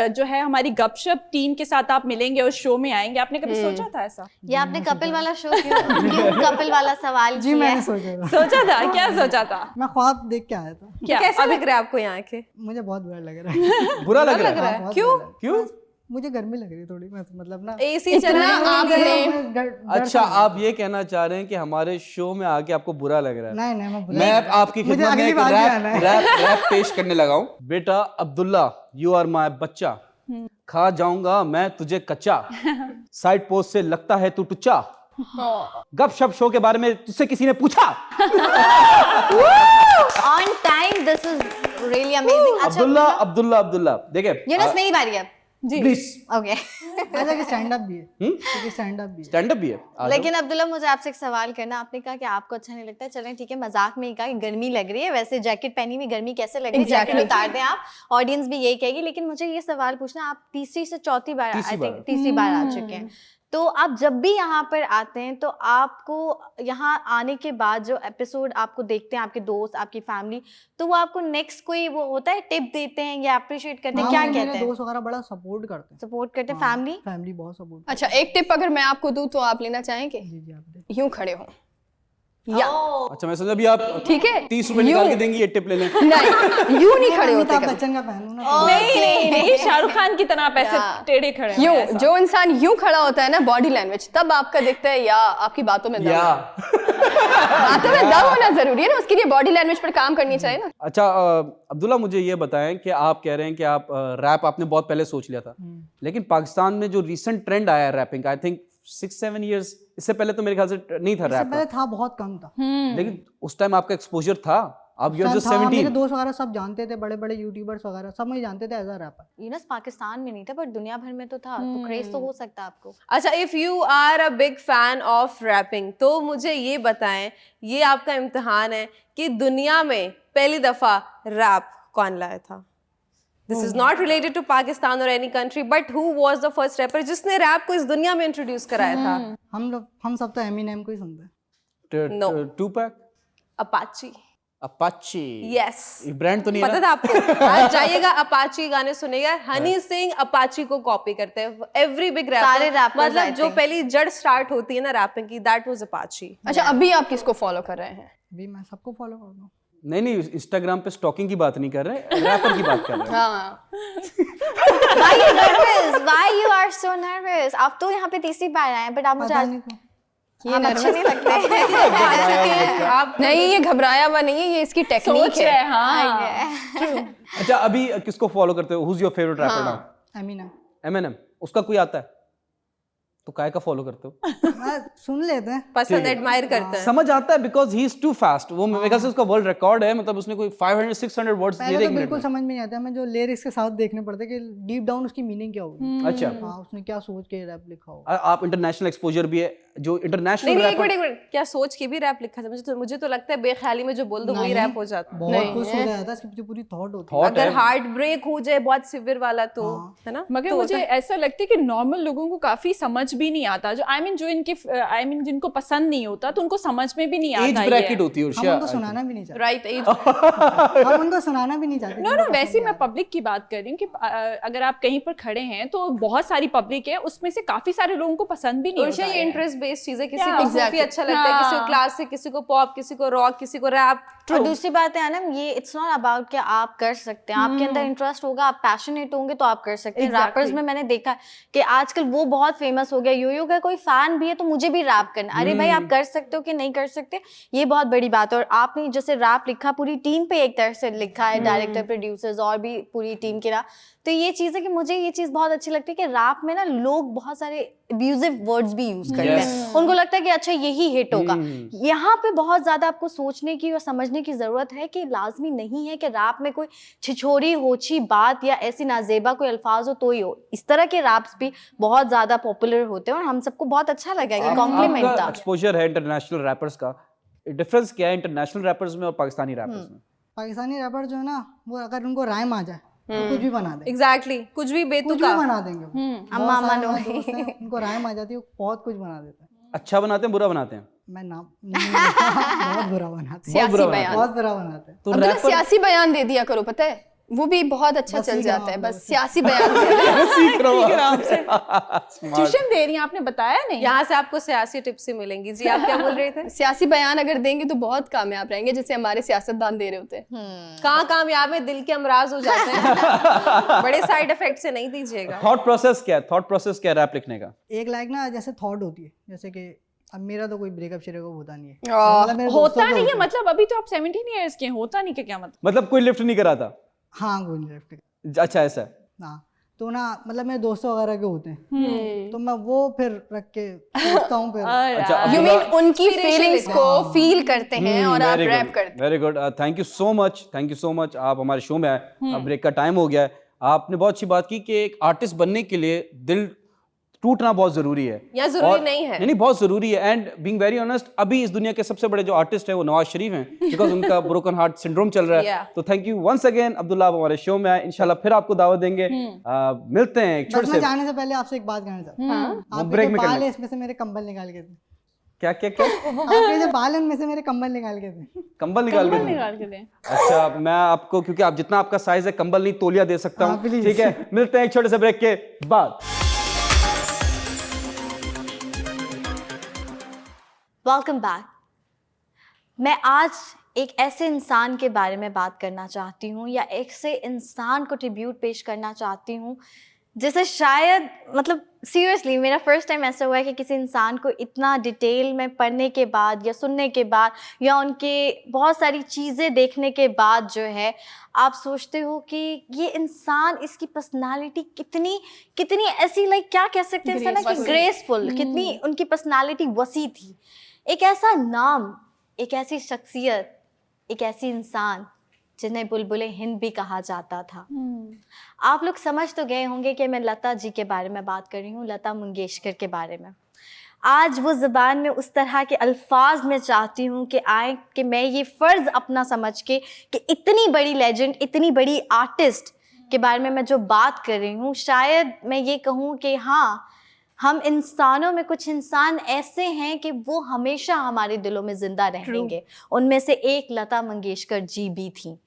जो है हमारी गपशप टीम के साथ आप मिलेंगे और शो में आएंगे? आपने कभी सोचा था ऐसा? ये आपने कपिल वाला शो क्यों कपिल वाला सवाल जी किया मैंने है? सोचा था, सोचा था? क्या सोचा था? मैं ख्वाब देख के आया था। क्या कैसा लग रहा है आपको यहाँ के? मुझे बहुत बुरा लग रहा है। बुरा लग रहा है। बहुत क्यों? बुरा लग रहा है। क्यों? मुझे गर्मी लग रही है थोड़ी, मतलब ना एसी चल रहा है आपने अच्छा, आप ये कहना चाह रहे हैं कि हमारे शो में आके आपको बुरा लग रहा है? नहीं, मैं आपकी मुझे खिदमत में अगली एक बार भी आना है। रैप पेश करने लगा हूँ। बेटा अब्दुल्ला, यू आर माय बच्चा, खा जाऊंगा मैं तुझे कच्चा, साइड पोस्ट से लगता है तू टुच्चा, गपशप शो के बारे में तुझसे किसी ने पूछा? On time, this is really amazing. Abdullah देखिए यूनुस मेरी बारी है। प्लीज। ओके ऐसा कि स्टैंड अप भी है, क्योंकि स्टैंड अप भी है। स्टैंड अप भी है। आ जाओ। लेकिन अब्दुल्ला, मुझे आपसे एक सवाल करना। आपने कहा कि आपको अच्छा नहीं लगता, चलें ठीक है, मजाक में ही कहा कि गर्मी लग रही है, वैसे जैकेट पहनी हुई गर्मी कैसे लग रही है, जैकेट उतार दें आप, ऑडियंस भी यही कहेगी। लेकिन मुझे ये सवाल पूछना, आप तीसरी से चौथी बार आई थिंक तीसरी बार आ चुके हैं, तो आप जब भी यहाँ पर आते हैं तो आपको यहाँ आने के बाद जो एपिसोड आपको देखते हैं आपके दोस्त, आपकी फैमिली, तो वो आपको नेक्स्ट कोई वो होता है, टिप देते हैं या अप्रिशिएट करते हैं, क्या कहते हैं? दोस्त वगैरह बड़ा सपोर्ट करते हैं। सपोर्ट करते हैं? फैमिली बहुत सपोर्ट। अच्छा, एक टिप अगर मैं आपको दूं तो आप लेना चाहेंगे? जी आप दे। यूं खड़े हो या अच्छा, मैं समझा भी आप ठीक है 30 रुपए निकाल के देंगी ये टिप ले लें। नहीं, यूं नहीं खड़े होते अमिताभ कभी। बच्चन का फैन हूं ना। नहीं, शाहरुख खान की तरह आप ऐसे टेढ़े खड़े हैं, यूं, ऐसा। जो इंसान यूं खड़ा होता है ना, बॉडी लैंग्वेज, तब आपका दिखता है या आपकी बातों में दम या है। बातों में दम होना जरूरी है ना, उसके लिए बॉडी लैंग्वेज पर काम करनी चाहिए ना। अच्छा अब्दुल्ला, मुझे ये बताएं कि आप कह रहे हैं कि आप रैप आपने बहुत पहले सोच लिया था, लेकिन पाकिस्तान में जो रीसेंट ट्रेंड आया है रैपिंग का, आई थिंक 6-7 इयर्स, इससे पहले तो मेरे ख्याल से नहीं था इससे रैप पहले था, बहुत कम था। लेकिन उस टाइम आपका एक्सपोजर था। अब यू आर जस्ट था, मेरे 17। दोस्त वगैरह सब जानते थे, बड़े बड़े यूट्यूबर्स वगैरह सब मुझे जानते थे as a rapper. Younus Pakistan में नहीं था, पर दुनिया भर में तो था, तो क्रेज तो हो सकता है आपको। अच्छा, if you are a big fan of rapping, तो मुझे ये बताएं, ये आपका इम्तिहान है कि दुनिया में पहली दफा रैप कौन लाया था? This is not related to Pakistan और any country, but who was the first rapper जिसने रैप को इस दुनिया में इंट्रोड्यूस कराया था? हम सब तो एमिनेम को ही सुनते हैं। No. टूपैक, अपाची। अपाची। यस, ये ब्रांड तो नहीं पता है था ना? आपको? आज जाइएगा अपाची गाने सुनेगा, हनी सिंह अपाची को कॉपी करते हैं। एवरी बिग सारे रैपर, rappers, I मतलब जो think. पहली जड़ स्टार्ट होती है ना रैपिंग की, दैट वाज अपाची। अच्छा, अभी आप किसको फॉलो कर रहे हैं? अभी मैं सबको फॉलो करता हूँ। नहीं, इंस्टाग्राम पे स्टॉकिंग की बात नहीं कर रहे, रैपर की बात कर रहे हैं। हाँ, Why you nervous? Why you are so nervous? आप तो यहाँ पे तीसरी बार आए हैं, बट आप मुझे पता आज नहीं क्यों। आप अच्छे नहीं लगते। आप नहीं, ये घबराया हुआ नहीं है, ये इसकी टेक्निक सोच है। है, हाँ। अच्छा, अभी किसको फॉलो करते हो? Whose your favourite rapper now? Eminem. Eminem. उसका कोई आता है तो काय का फॉलो करते हो? सुन लेते हैं। पसंद एडमायर करते हैं। समझ आता है because he is too fast. वो मेरे ख्याल से उसका वर्ल्ड रिकॉर्ड है, मतलब उसने कोई 500-600 वर्ड्स दिए पहले एक तो मिनट बिल्कुल में। समझ में नहीं आता, हमें जो लिरिक्स के साथ देखने पड़ते कि डीप डाउन उसकी मीनिंग क्या होगी। अच्छा, हाँ, उसने क्या सोच के रैप लिखा हो। आप इंटरनेशनल एक्सपोजर भी है, जो इंटरनेशनल नहीं, एक रैपर। मिनट, क्या सोच के भी रैप लिखा था? मुझे तो लगता है बेख्याली में जो बोल दो वही रैप हो जाता है। बहुत कुछ सोचा जाता है, इसकी पीछे पूरी थॉट होती है। थॉट अगर है। हार्ट ब्रेक हो जाए बहुत सिवियर वाला तो, है ना? मगर तो मुझे ऐसा लगता है कि नॉर्मल लोगों को काफी समझ भी नहीं आता, जो जो इनके जिनको पसंद नहीं होता तो उनको समझ में भी नहीं एज आता ब्रैकेट ये। होती है हम उर्शिया। उनको सुनाना भी नहीं चाहते। Right age. हम उनको सुनाना भी नहीं चाहते। नो, वैसे मैं पब्लिक की बात कर रही हूँ कि अगर आप कहीं पर खड़े हैं तो बहुत सारी पब्लिक है, उसमें से काफी सारे लोगों को पसंद भी नहीं उर्शिया, होता ये है। इंटरेस्ट बेस्ड चीज है। किसी Yeah, को exactly. सूफी अच्छा लगता है, किसी को क्लासिक, किसी को पॉप, किसी को रॉक, किसी को रैप। और दूसरी बात है ना, ये इट्स नॉट अबाउट कि आप कर सकते हैं, आपके अंदर इंटरेस्ट होगा, आप पैशनेट होंगे तो आप कर सकते हैं। रैपर्स में मैंने देखा कि आजकल वो बहुत फेमस हो गया, यो का कोई फैन भी है तो मुझे भी रैप करना। अरे भाई, आप कर सकते हो कि नहीं कर सकते, ये बहुत बड़ी बात है। और आपने जैसे रैप लिखा, पूरी टीम पे एक तरह से लिखा है, डायरेक्टर, प्रोड्यूसर्स और भी पूरी टीम के ना, तो ये चीज़ है कि मुझे ये चीज़ बहुत अच्छी लगती है कि रैप में ना लोग बहुत सारे अब्यूजिव वर्ड्स भी यूज करते हैं। उनको लगता है कि अच्छा यही हिट होगा। यहाँ पे बहुत ज्यादा आपको सोचने की और समझने की जरूरत है कि लाजमी नहीं है कि रैप में कोई छिछोरी होची बात या ऐसी नाजेबा कोई अल्फाज हो तो ही हो। इस तरह के रैप्स भी बहुत ज्यादा पॉपुलर होते हैं और हम सबको बहुत अच्छा लगा, ये कॉम्प्लीमेंट था। एक्सपोजर है इंटरनेशनल रैपर्स का, डिफरेंस क्या है इंटरनेशनल रैपर्स में और पाकिस्तानी रैपर्स में? पाकिस्तानी रैपर जो है ना, वो अगर उनको राइम आ जाए तो कुछ भी बना देंगे। एग्जैक्टली, कुछ भी कुछ भी बेतुका बना देंगे वो। अम्मा बहुत सारे मनो हमारे दोस्त हैं, उनको राइम आ जाती है, वो बहुत कुछ बना देते हैं। अच्छा बनाते हैं, बुरा बनाते हैं? मैं नाम बहुत बुरा बनाते हैं, सियासी बयान। बहुत बुरा बनाते हैं। तो अब्दुल्ला, रैपर सियासी बयान दे दिया करो, पता है वो भी बहुत अच्छा चल जाता है। बस सियासी बयान दे दो। सीख रहा हूँ आपसे। ट्यूशन दे रही हैं, आपने बताया नहीं। यहाँ से आपको सियासी टिप्स ही मिलेंगी। जी, आप क्या बोल रहे थे? सियासी बयान अगर देंगे तो बहुत कामयाब रहेंगे, जैसे हमारे सियासतदान दे रहे होते हैं। कहाँ कामयाब है, दिल के अमराज हो जाते हैं। बड़े साइड इफेक्ट से नहीं दीजिएगा। थॉट प्रोसेस क्या है? थॉट प्रोसेस क्या है रैप लिखने का? एक लाइक ना जैसे थॉट होती है, जैसे कि अब मेरा तो कोई ब्रेकअप शेरेकअप होता नहीं है, आह, मतलब मेरे होता दोस्तों का नहीं है, होता मतलब अभी तो आप 17 ईयर्स के हैं, होता नहीं, क्या मतलब? मतलब कोई लिफ्ट नहीं करा था? हाँ, कोई नहीं लिफ्ट। अच्छा, ऐसा है। हाँ, तो ना मतलब मेरे दोस्तों वगैरह के होते हैं, तो मैं वो फिर रख के सोचता हूँ फिर। अच्छा यू मीन उनकी फीलिंग्स को फील करते हैं और आप रैप करते हैं। Very good, thank you so much, thank you so much. आप हमारे शो में आए, अब ब्रेक का टाइम हो गया है। आपने बहुत अच्छी बात की कि एक आर्टिस्ट बनने के लिए दिल टूटना बहुत जरूरी है, या जरूरी नहीं है। नहीं बहुत जरूरी है। एंड बीइंग वेरी ऑनेस्ट, अभी इस दुनिया के सबसे बड़े जो आर्टिस्ट है वो नवाज शरीफ हैं, बिकॉज उनका ब्रोकन हार्ट सिंड्रोम चल रहा है। Yeah. तो thank you once again Abdullah, आप हमारे शो में आए, इंशाल्लाह फिर आपको दावत देंगे। मिलते हैं एक बस छोटे मैं से जाने से पहले आपसे एक बात कहना चाहता हूँ, आपके ब्रेक जो में बाल करना। है इसमें से मेरे कंबल निकाल के दे। क्या क्या क्या आपके जो बाल है उनमें से मेरे कंबल निकाल के दे। कंबल निकाल के दूं? निकाल के दें। अच्छा, मैं आपको, क्योंकि आप जितना आपका साइज है, कंबल नहीं तौलिया दे सकता हाँ, हूँ, please। ठीक है। मिलते हैं एक छोटे से ब्रेक के बाद। Welcome back. मैं आज एक ऐसे इंसान के बारे में बात करना चाहती हूँ, या ऐसे इंसान को ट्रिब्यूट पेश करना चाहती हूँ जिसे शायद, मतलब सीरियसली मेरा फर्स्ट टाइम ऐसा हुआ है कि किसी इंसान को इतना डिटेल में पढ़ने के बाद या सुनने के बाद या उनके बहुत सारी चीज़ें देखने के बाद जो है आप सोचते हो कि ये इंसान, इसकी पर्सनालिटी कितनी कितनी ऐसी, लाइक क्या कह सकते हैं ना कि ग्रेसफुल, कितनी उनकी पर्सनालिटी वसी थी। एक ऐसा नाम, एक ऐसी शख्सियत, एक ऐसी इंसान जिन्हें बुलबुले हिंद भी कहा जाता था। आप लोग समझ तो गए होंगे कि मैं लता जी के बारे में बात कर रही हूँ, लता मंगेशकर के बारे में। आज वो ज़बान में उस तरह के अल्फाज में चाहती हूँ कि आए कि मैं ये फ़र्ज़ अपना समझ के कि इतनी बड़ी लेजेंड, इतनी बड़ी आर्टिस्ट के बारे में मैं जो बात कर रही हूँ, शायद मैं ये कहूँ कि हाँ, हम इंसानों में कुछ इंसान ऐसे हैं कि वो हमेशा हमारे दिलों में ज़िंदा रहेंगे। उनमें से एक लता मंगेशकर जी भी थी।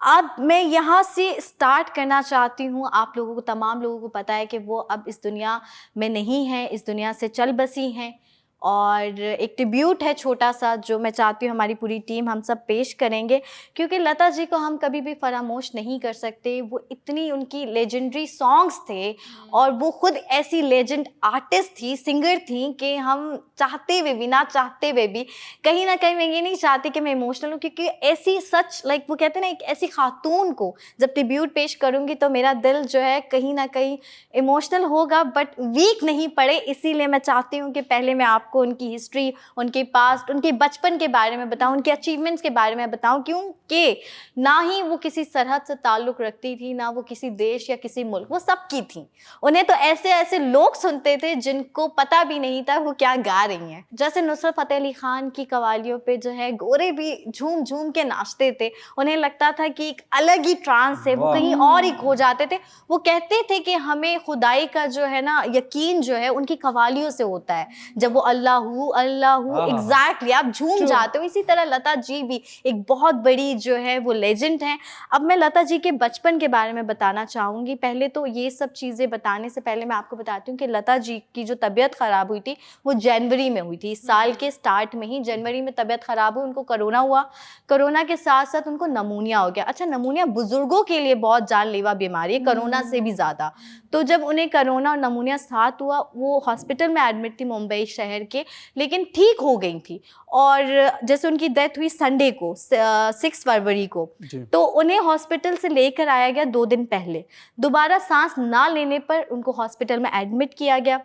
अब मैं यहाँ से स्टार्ट करना चाहती हूँ। आप लोगों को, तमाम लोगों को पता है कि वो अब इस दुनिया में नहीं है, इस दुनिया से चल बसी हैं, और एक ट्रिब्यूट है छोटा सा जो मैं चाहती हूँ हमारी पूरी टीम हम सब पेश करेंगे, क्योंकि लता जी को हम कभी भी फरामोश नहीं कर सकते। वो इतनी, उनकी लेजेंडरी सॉन्ग्स थे और वो खुद ऐसी लेजेंड आर्टिस्ट थी, सिंगर थी कि हम चाहते हुए भी, ना चाहते हुए भी, कहीं ना कहीं मैं ये नहीं चाहती कि मैं इमोशनल हूँ, क्योंकि ऐसी सच, लाइक वो कहते हैं ना, एक ऐसी खातून को जब ट्रिब्यूट पेश करूँगी तो मेरा दिल जो है कहीं ना कहीं इमोशनल होगा, बट वीक नहीं पड़े। इसीलिए मैं चाहती हूँ कि पहले मैं आपको उनकी हिस्ट्री, उनके पास्ट, उनके बचपन के बारे में बताऊं, उनके अचीवमेंट्स के बारे में बताऊं, क्योंकि ना ही वो किसी सरहद से ताल्लुक़ रखती थी, ना वो किसी देश या किसी मुल्क, वो सबकी थी। उन्हें तो ऐसे ऐसे लोग सुनते थे जिनको पता भी नहीं था वो क्या गा रही हैं। जैसे नुसरत फ़तेह अली ख़ान की कवालियों पे जो है गोरे भी झूम झूम के नाचते थे। उन्हें लगता था कि एक अलग ही ट्रांस है, वो कहीं और ही खो जाते थे। वो कहते थे कि हमें खुदाई का जो है ना यकीन जो है उनकी कवालियों से होता है। जब वो अल्लाहू अल्लाहू, एग्जैक्टली आप झूम जाते हो। इसी तरह लता जी भी एक बहुत बड़ी जो है वो लेजेंड हैं। अब मैं लता जी के बचपन के बारे में बताना चाहूँगी। पहले तो ये सब चीज़ें बताने से पहले मैं आपको बताती हूँ कि लता जी की जो तबीयत ख़राब हुई थी वो जनवरी में हुई थी। इस साल के स्टार्ट में ही जनवरी में तबीयत ख़राब हुई, उनको कोरोना हुआ। कोरोना के साथ साथ उनको नमूनिया हो गया। अच्छा, नमूनिया बुजुर्गों के लिए बहुत जानलेवा बीमारी है, कोरोना से भी ज़्यादा। तो जब उन्हें कोरोना और नमूनिया साथ हुआ, वो हॉस्पिटल में एडमिट थी मुंबई शहर के, लेकिन ठीक हो गई थी। और जैसे उनकी डेथ हुई संडे को 6 फरवरी को, तो उन्हें हॉस्पिटल से लेकर आया गया 2 दिन पहले। दोबारा सांस ना लेने पर उनको हॉस्पिटल में एडमिट किया गया,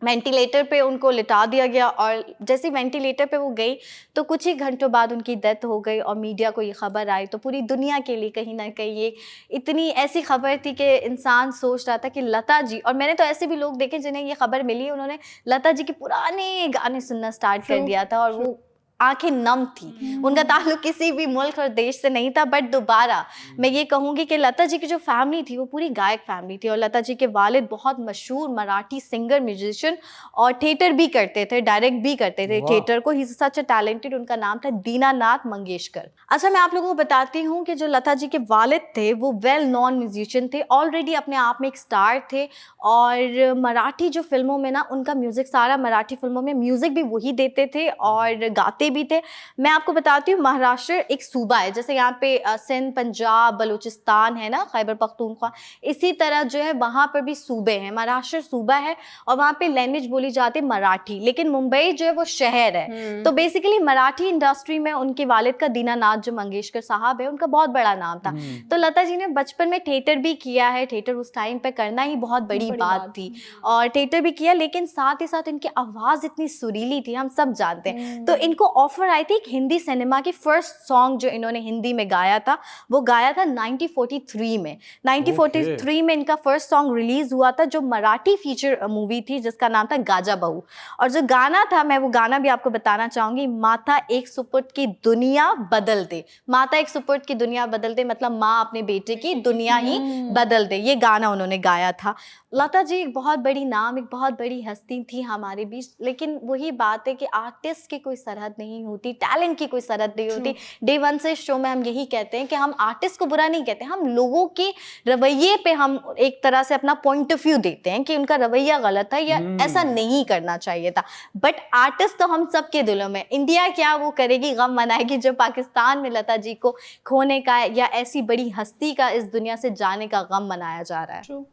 वेंटिलेटर पे उनको लिटा दिया गया। और जैसे वेंटिलेटर पे वो गई तो कुछ ही घंटों बाद उनकी डेथ हो गई। और मीडिया को ये खबर आई तो पूरी दुनिया के लिए कहीं ना कहीं ये इतनी ऐसी खबर थी कि इंसान सोच रहा था कि लता जी, और मैंने तो ऐसे भी लोग देखे जिन्हें ये खबर मिली, उन्होंने लता जी के पुराने गाने सुनना स्टार्ट कर दिया था और वो आंखें नम थी। उनका ताल्लुक किसी भी मुल्क और देश से नहीं था। बट दोबारा मैं ये कहूँगी कि लता जी की जो फैमिली थी वो पूरी गायक फैमिली थी। और लता जी के वालिद बहुत मशहूर मराठी सिंगर, म्यूजिशियन और थिएटर भी करते थे, डायरेक्ट भी करते थे थिएटर को। He is such a talented. उनका नाम था दीनानाथ मंगेशकर। अच्छा, मैं आप लोगों को बताती हूँ कि जो लता जी के वालिद थे वो वेल नॉन म्यूजिशियन थे, ऑलरेडी अपने आप में एक स्टार थे। और मराठी जो फिल्मों में ना उनका म्यूज़िक, सारा मराठी फिल्मों में म्यूज़िक भी वही देते थे और गाते पहले भी थे। मैं आपको बताती हूँ, महाराष्ट्र एक सूबा है, जैसे यहाँ पे सिंध, पंजाब, बलूचिस्तान है ना, खैबर पख्तूनख्वा, इसी तरह जो है वहाँ पर भी सूबे हैं। महाराष्ट्र सूबा है और वहाँ पे लैंग्वेज बोली जाती है मराठी, लेकिन मुंबई जो है वो शहर है। तो बेसिकली मराठी इंडस्ट्री में उनके वालिद का दीनानाथ जो मंगेशकर साहब है, उनका बहुत बड़ा नाम था। तो लता जी ने बचपन में थिएटर भी किया है, थिएटर उस टाइम पे करना ही बहुत बड़ी बात थी, और थिएटर भी किया, लेकिन साथ ही साथ इनकी आवाज़ इतनी सुरीली थी, हम सब जानते हैं। तो इनको ऑफर आई थी एक हिंदी सिनेमा की फर्स्ट सॉन्ग जो इन्होंने हिंदी में गाया था, वो गाया था 1943 में। 1943 में इनका फर्स्ट सॉन्ग रिलीज हुआ था, जो मराठी फीचर मूवी थी जिसका नाम था गाजा बहू। और जो गाना था, मैं वो गाना भी आपको बताना चाहूँगी, माता एक सुपुत्र की दुनिया बदल दे। माता एक सुपुत्र की दुनिया बदल दे मतलब माँ अपने बेटे की दुनिया ही बदल दे, ये गाना उन्होंने गाया था। लता जी एक बहुत बड़ी नाम, एक बहुत बड़ी हस्ती थी हमारे बीच, लेकिन वही बात है कि आर्टिस्ट की कोई सरहद नहीं होती, टैलेंट की कोई सरहद नहीं होती। डे वन से शो में हम यही कहते हैं कि हम आर्टिस्ट को बुरा नहीं कहते, हम लोगों के रवैये पे हम एक तरह से अपना पॉइंट ऑफ व्यू देते हैं कि उनका रवैया गलत है या ऐसा नहीं करना चाहिए था। बट आर्टिस्ट तो हम सबके दिलों में। इंडिया क्या वो करेगी, गम मनाएगी जो पाकिस्तान में लता जी को खोने का या ऐसी बड़ी हस्ती का इस दुनिया से जाने का गम मनाया जा रहा है।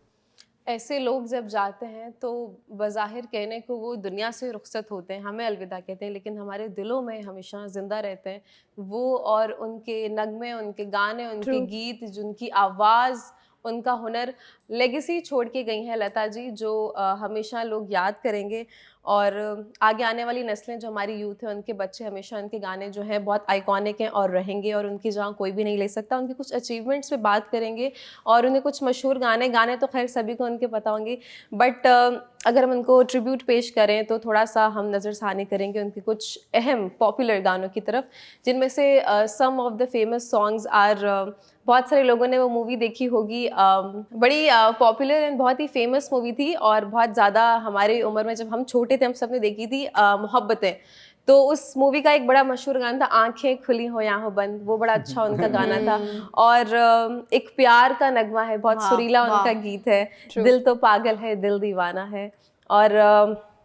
ऐसे लोग जब जाते हैं तो बज़ाहिर कहने को वो दुनिया से रुखसत होते हैं, हमें अलविदा कहते हैं, लेकिन हमारे दिलों में हमेशा ज़िंदा रहते हैं वो, और उनके नगमे, उनके गाने, उनके गीत, उनकी आवाज़, उनका हुनर, लेगेसी छोड़ के गई हैं लता जी, जो हमेशा लोग याद करेंगे। और आगे आने वाली नस्लें जो हमारी यूथ है, उनके बच्चे हमेशा उनके गाने जो हैं बहुत आइकॉनिक हैं और रहेंगे, और उनकी जगह कोई भी नहीं ले सकता। उनके कुछ अचीवमेंट्स पे बात करेंगे और उन्हें कुछ मशहूर गाने तो खैर सभी को उनके पता होंगे, बट अगर हम उनको ट्रिब्यूट पेश करें तो थोड़ा सा हम नज़रसानी करेंगे उनके कुछ अहम पॉपुलर गानों की तरफ, जिनमें से some of the famous songs are, बहुत सारे लोगों ने वो मूवी देखी होगी, बड़ी पॉपुलर एंड बहुत ही फेमस मूवी थी, और बहुत ज़्यादा हमारी उम्र में जब हम छोटे थे हम सब ने देखी थी, मोहब्बतें। तो उस मूवी का एक बड़ा मशहूर गाना था, आंखें खुली हो या हो बंद, वो बड़ा अच्छा उनका गाना था। और एक प्यार का नगमा है, बहुत सुरीला उनका गीत है, दिल तो पागल है दिल दीवाना है, और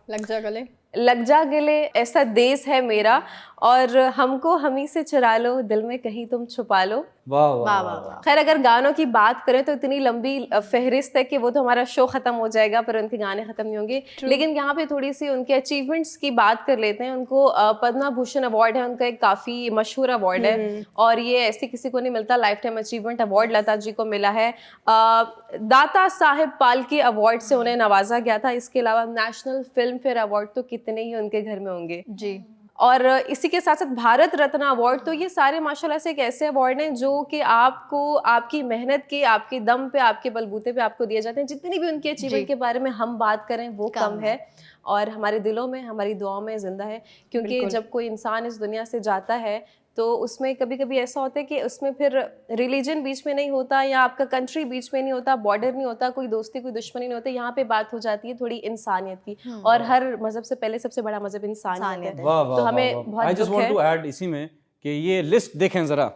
लग जा गले ऐसा देश है मेरा, और हमको हमी से चुरा लो दिल में कहीं तुम छुपा लो। वाह वाह वाह। खैर अगर गानों की बात करें तो इतनी लंबी फहरिस्त है कि वो तो हमारा शो ख़त्म हो जाएगा, पर उनके गाने ख़त्म नहीं होंगे। लेकिन यहाँ पे थोड़ी सी उनके अचीवमेंट्स की बात कर लेते हैं। उनको पद्मा भूषण अवार्ड है, उनका एक काफ़ी मशहूर अवार्ड है, और ये ऐसे किसी को नहीं मिलता। Life time achievement award Lata ji को मिला है। दाता साहेब फाल्के अवार्ड से उन्हें नवाजा गया था। इसके अलावा नेशनल फिल्म फेयर अवार्ड तो कितने ही उनके घर में होंगे जी। और इसी के साथ साथ भारत रत्न अवार्ड, तो ये सारे माशाल्लाह से एक ऐसे अवार्ड हैं जो कि आपको आपकी मेहनत के, आपके दम पे, आपके बलबूते पे आपको दिए जाते हैं। जितनी भी उनकी अचीवमेंट के बारे में हम बात करें वो कम है, और हमारे दिलों में, हमारी दुआओं में ज़िंदा है। क्योंकि जब कोई इंसान इस दुनिया से जाता है तो उसमें कभी कभी ऐसा होता है कि उसमें फिर रिलीजन बीच में नहीं होता, या आपका कंट्री बीच में नहीं होता, बॉर्डर नहीं होता, कोई दोस्ती कोई दुश्मनी नहीं होती। यहाँ पे बात हो जाती है थोड़ी इंसानियत की, और हर मजहब से पहले सबसे बड़ा मजहब इंसानियत है। तो हमें बहुत I just want to add इसी में कि ये लिस्ट देखें ज़रा,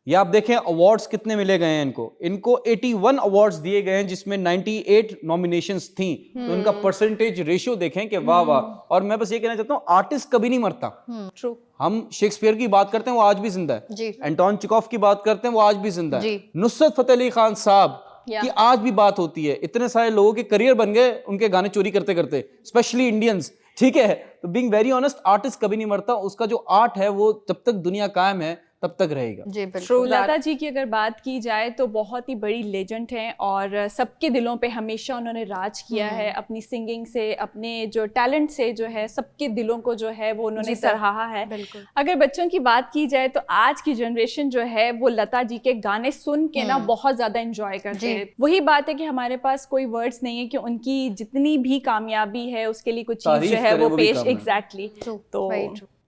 ये आप देखें अवार्ड्स कितने मिले गए हैं इनको 81 अवार्ड्स दिए गए हैं, जिसमें 98 नॉमिनेशंस थी। तो इनका परसेंटेज रेशियो देखें कि वाह वाह। और मैं बस ये कहना चाहता हूँ, आर्टिस्ट कभी नहीं मरता। ट्रू। हम शेक्सपियर की बात करते हैं, वो आज भी जिंदा है। एंटोन चेखोव की बात करते हैं, वो आज भी जिंदा है। नुसरत फतेह अली खान साहब की आज भी बात होती है। इतने सारे लोगों के करियर बन गए उनके गाने चोरी करते करते, स्पेशली इंडियंस। ठीक है, तो बीइंग वेरी ऑनेस्ट, आर्टिस्ट कभी नहीं मरता। उसका जो आर्ट है वो जब तक दुनिया कायम है तब तक रहेगा। जी बिल्कुल। लता जी की अगर बात की जाए तो बहुत ही बड़ी लेजेंड हैं, और सबके दिलों पे हमेशा उन्होंने राज किया है अपनी सिंगिंग से, अपने जो टैलेंट से जो है सबके दिलों को जो है वो उन्होंने सराहा है। अगर बच्चों की बात की जाए तो आज की जनरेशन जो है वो लता जी के गाने सुन के ना बहुत ज़्यादा इंजॉय करते हैं। वही बात है कि हमारे पास कोई वर्ड्स नहीं है कि उनकी जितनी भी कामयाबी है उसके लिए कुछ चीज़ जो है वो पेश एग्जैक्टली। तो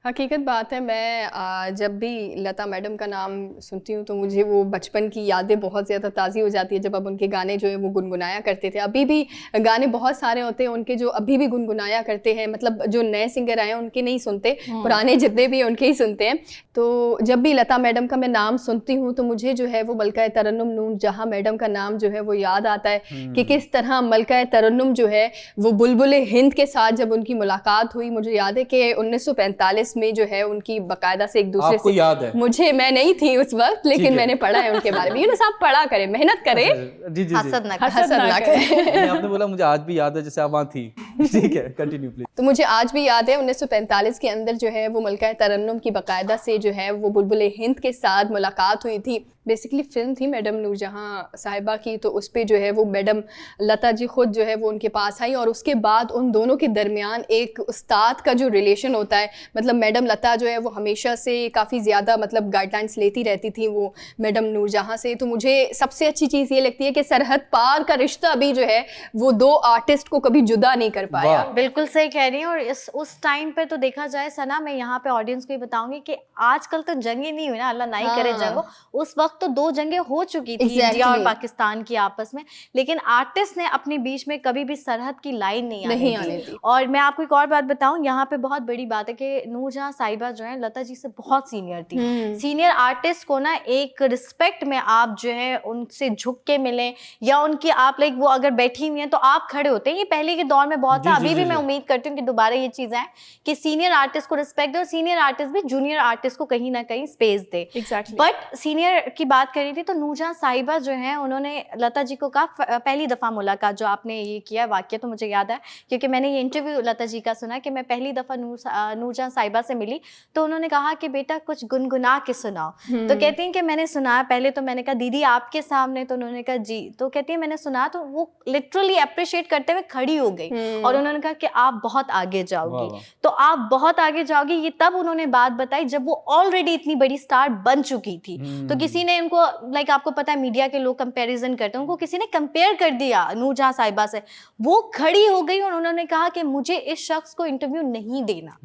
हकीकत बात है, मैं जब भी लता मैडम का नाम सुनती हूँ तो मुझे वो बचपन की यादें बहुत ज़्यादा ताज़ी हो जाती है, जब अब उनके गाने जो है वो गुनगुनाया करते थे। अभी भी गाने बहुत सारे होते हैं उनके जो अभी भी गुनगुनाया करते हैं, मतलब जो नए सिंगर आए हैं उनके नहीं सुनते, पुराने जितने भी उनके ही सुनते हैं। तो जब भी लता मैडम का मैं नाम सुनती हूँ तो मुझे जो है वो मलका तरन्नुम नूर जहाँ मैडम का नाम जो है वो याद आता है कि किस तरह मलका तरन्नुम जो है वो बुलबुल हिंद के साथ जब उनकी मुलाकात हुई। मुझे याद है कि 1945 ऑफिस में जो है उनकी बाकायदा से एक दूसरे आपको से याद है? मुझे, मैं नहीं थी उस वक्त, ठीक लेकिन है। मैंने पढ़ा है उनके बारे में। यूनुस आप पढ़ा करें, मेहनत करें, जी जी जी हसद ना हसद ना करें। नहीं, आपने बोला मुझे आज भी याद है जैसे आप वहाँ थी। ठीक है, कंटिन्यू प्लीज। तो मुझे आज भी याद है 1945 के अंदर जो है वो मलका तरन्नुम की बाकायदा से जो है वो बुलबुल हिंद के साथ मुलाकात हुई थी। बेसिकली फिल्म थी मैडम नूरजहां साहिबा की, तो उस पे जो है वो मैडम लता जी खुद जो है वो उनके पास आई, और उसके बाद उन दोनों के दरमियान एक उस्ताद का जो रिलेशन होता है, मतलब मैडम लता जो है वो हमेशा से काफ़ी ज़्यादा मतलब गाइडलाइंस लेती रहती थी वो मैडम नूरजहां से। तो मुझे सबसे अच्छी चीज़ ये लगती है कि सरहद पार का रिश्ता अभी जो है वो दो आर्टिस्ट को कभी जुदा नहीं कर पाया। वाह। बिल्कुल सही कह रही हैं। और उस टाइम पे तो देखा जाए सना, मैं यहाँ पे ऑडियंस को ये बताऊंगी कि आजकल तो जंगें नहीं हुई ना, अल्लाह ना ही करे हाँ। जंग हो। उस वक्त तो 2 जंगें हो चुकी थी, Exactly. इंडिया और पाकिस्तान की आपस में, लेकिन आर्टिस्ट ने अपने बीच में कभी भी सरहद की लाइन नहीं आने दी। और मैं आपको एक और बात बताऊं, यहाँ पे बहुत बड़ी बात है कि नूरजहां साहिबा जो है लता जी से बहुत सीनियर थी। सीनियर आर्टिस्ट को ना एक रिस्पेक्ट में आप जो है उनसे झुक के मिलें, या उनकी आप लाइक वो अगर बैठी हुई हैं तो आप खड़े होते हैं। ये पहले के दौर में बहुत था, अभी भी मैं उम्मीद करती हूँ कि दोबारा ये चीज़ आए कि सीनियर आर्टिस्ट को रिस्पेक्ट दे और सीनियर आर्टिस्ट भी जूनियर आर्टिस्ट को कहीं ना कहीं space they. Exactly. But senior की बात करी थी तो नूरजहां साहिबा जो है उन्होंने लता जी को कहा, पहली दफ़ा मुलाकात जो आपने ये किया वाक़या तो मुझे याद है, क्योंकि मैंने ये इंटरव्यू लता जी का सुना कि मैं पहली दफ़ा नूरजहां साहिबा से मिली तो उन्होंने कहा कि बेटा कुछ गुनगुना के सुनाओ। तो कहती हैं कि मैंने सुना, पहले तो मैंने कहा दीदी आपके सामने, तो उन्होंने कहा जी। तो कहती है मैंने सुना, तो वो लिटरली अप्रिशिएट करते हुए खड़ी हो गई और उन्होंने कहा कि आप बहुत आगे जाओगी। तो आप बहुत आगे जाओगी, ये तब उन्होंने बात बताई जब वो ऑलरेडी इतनी बड़ी स्टार बन चुकी थी। तो किसी ने इनको लाइक आपको पता है मीडिया के लोग कंपैरिजन करते हैं, उनको किसी ने कंपेयर कर दिया नूरजहां साहिबा से। वो खड़ी हो गई और उन्होंने कहा कि मुझे इस शख्स को इंटरव्यू नहीं देना।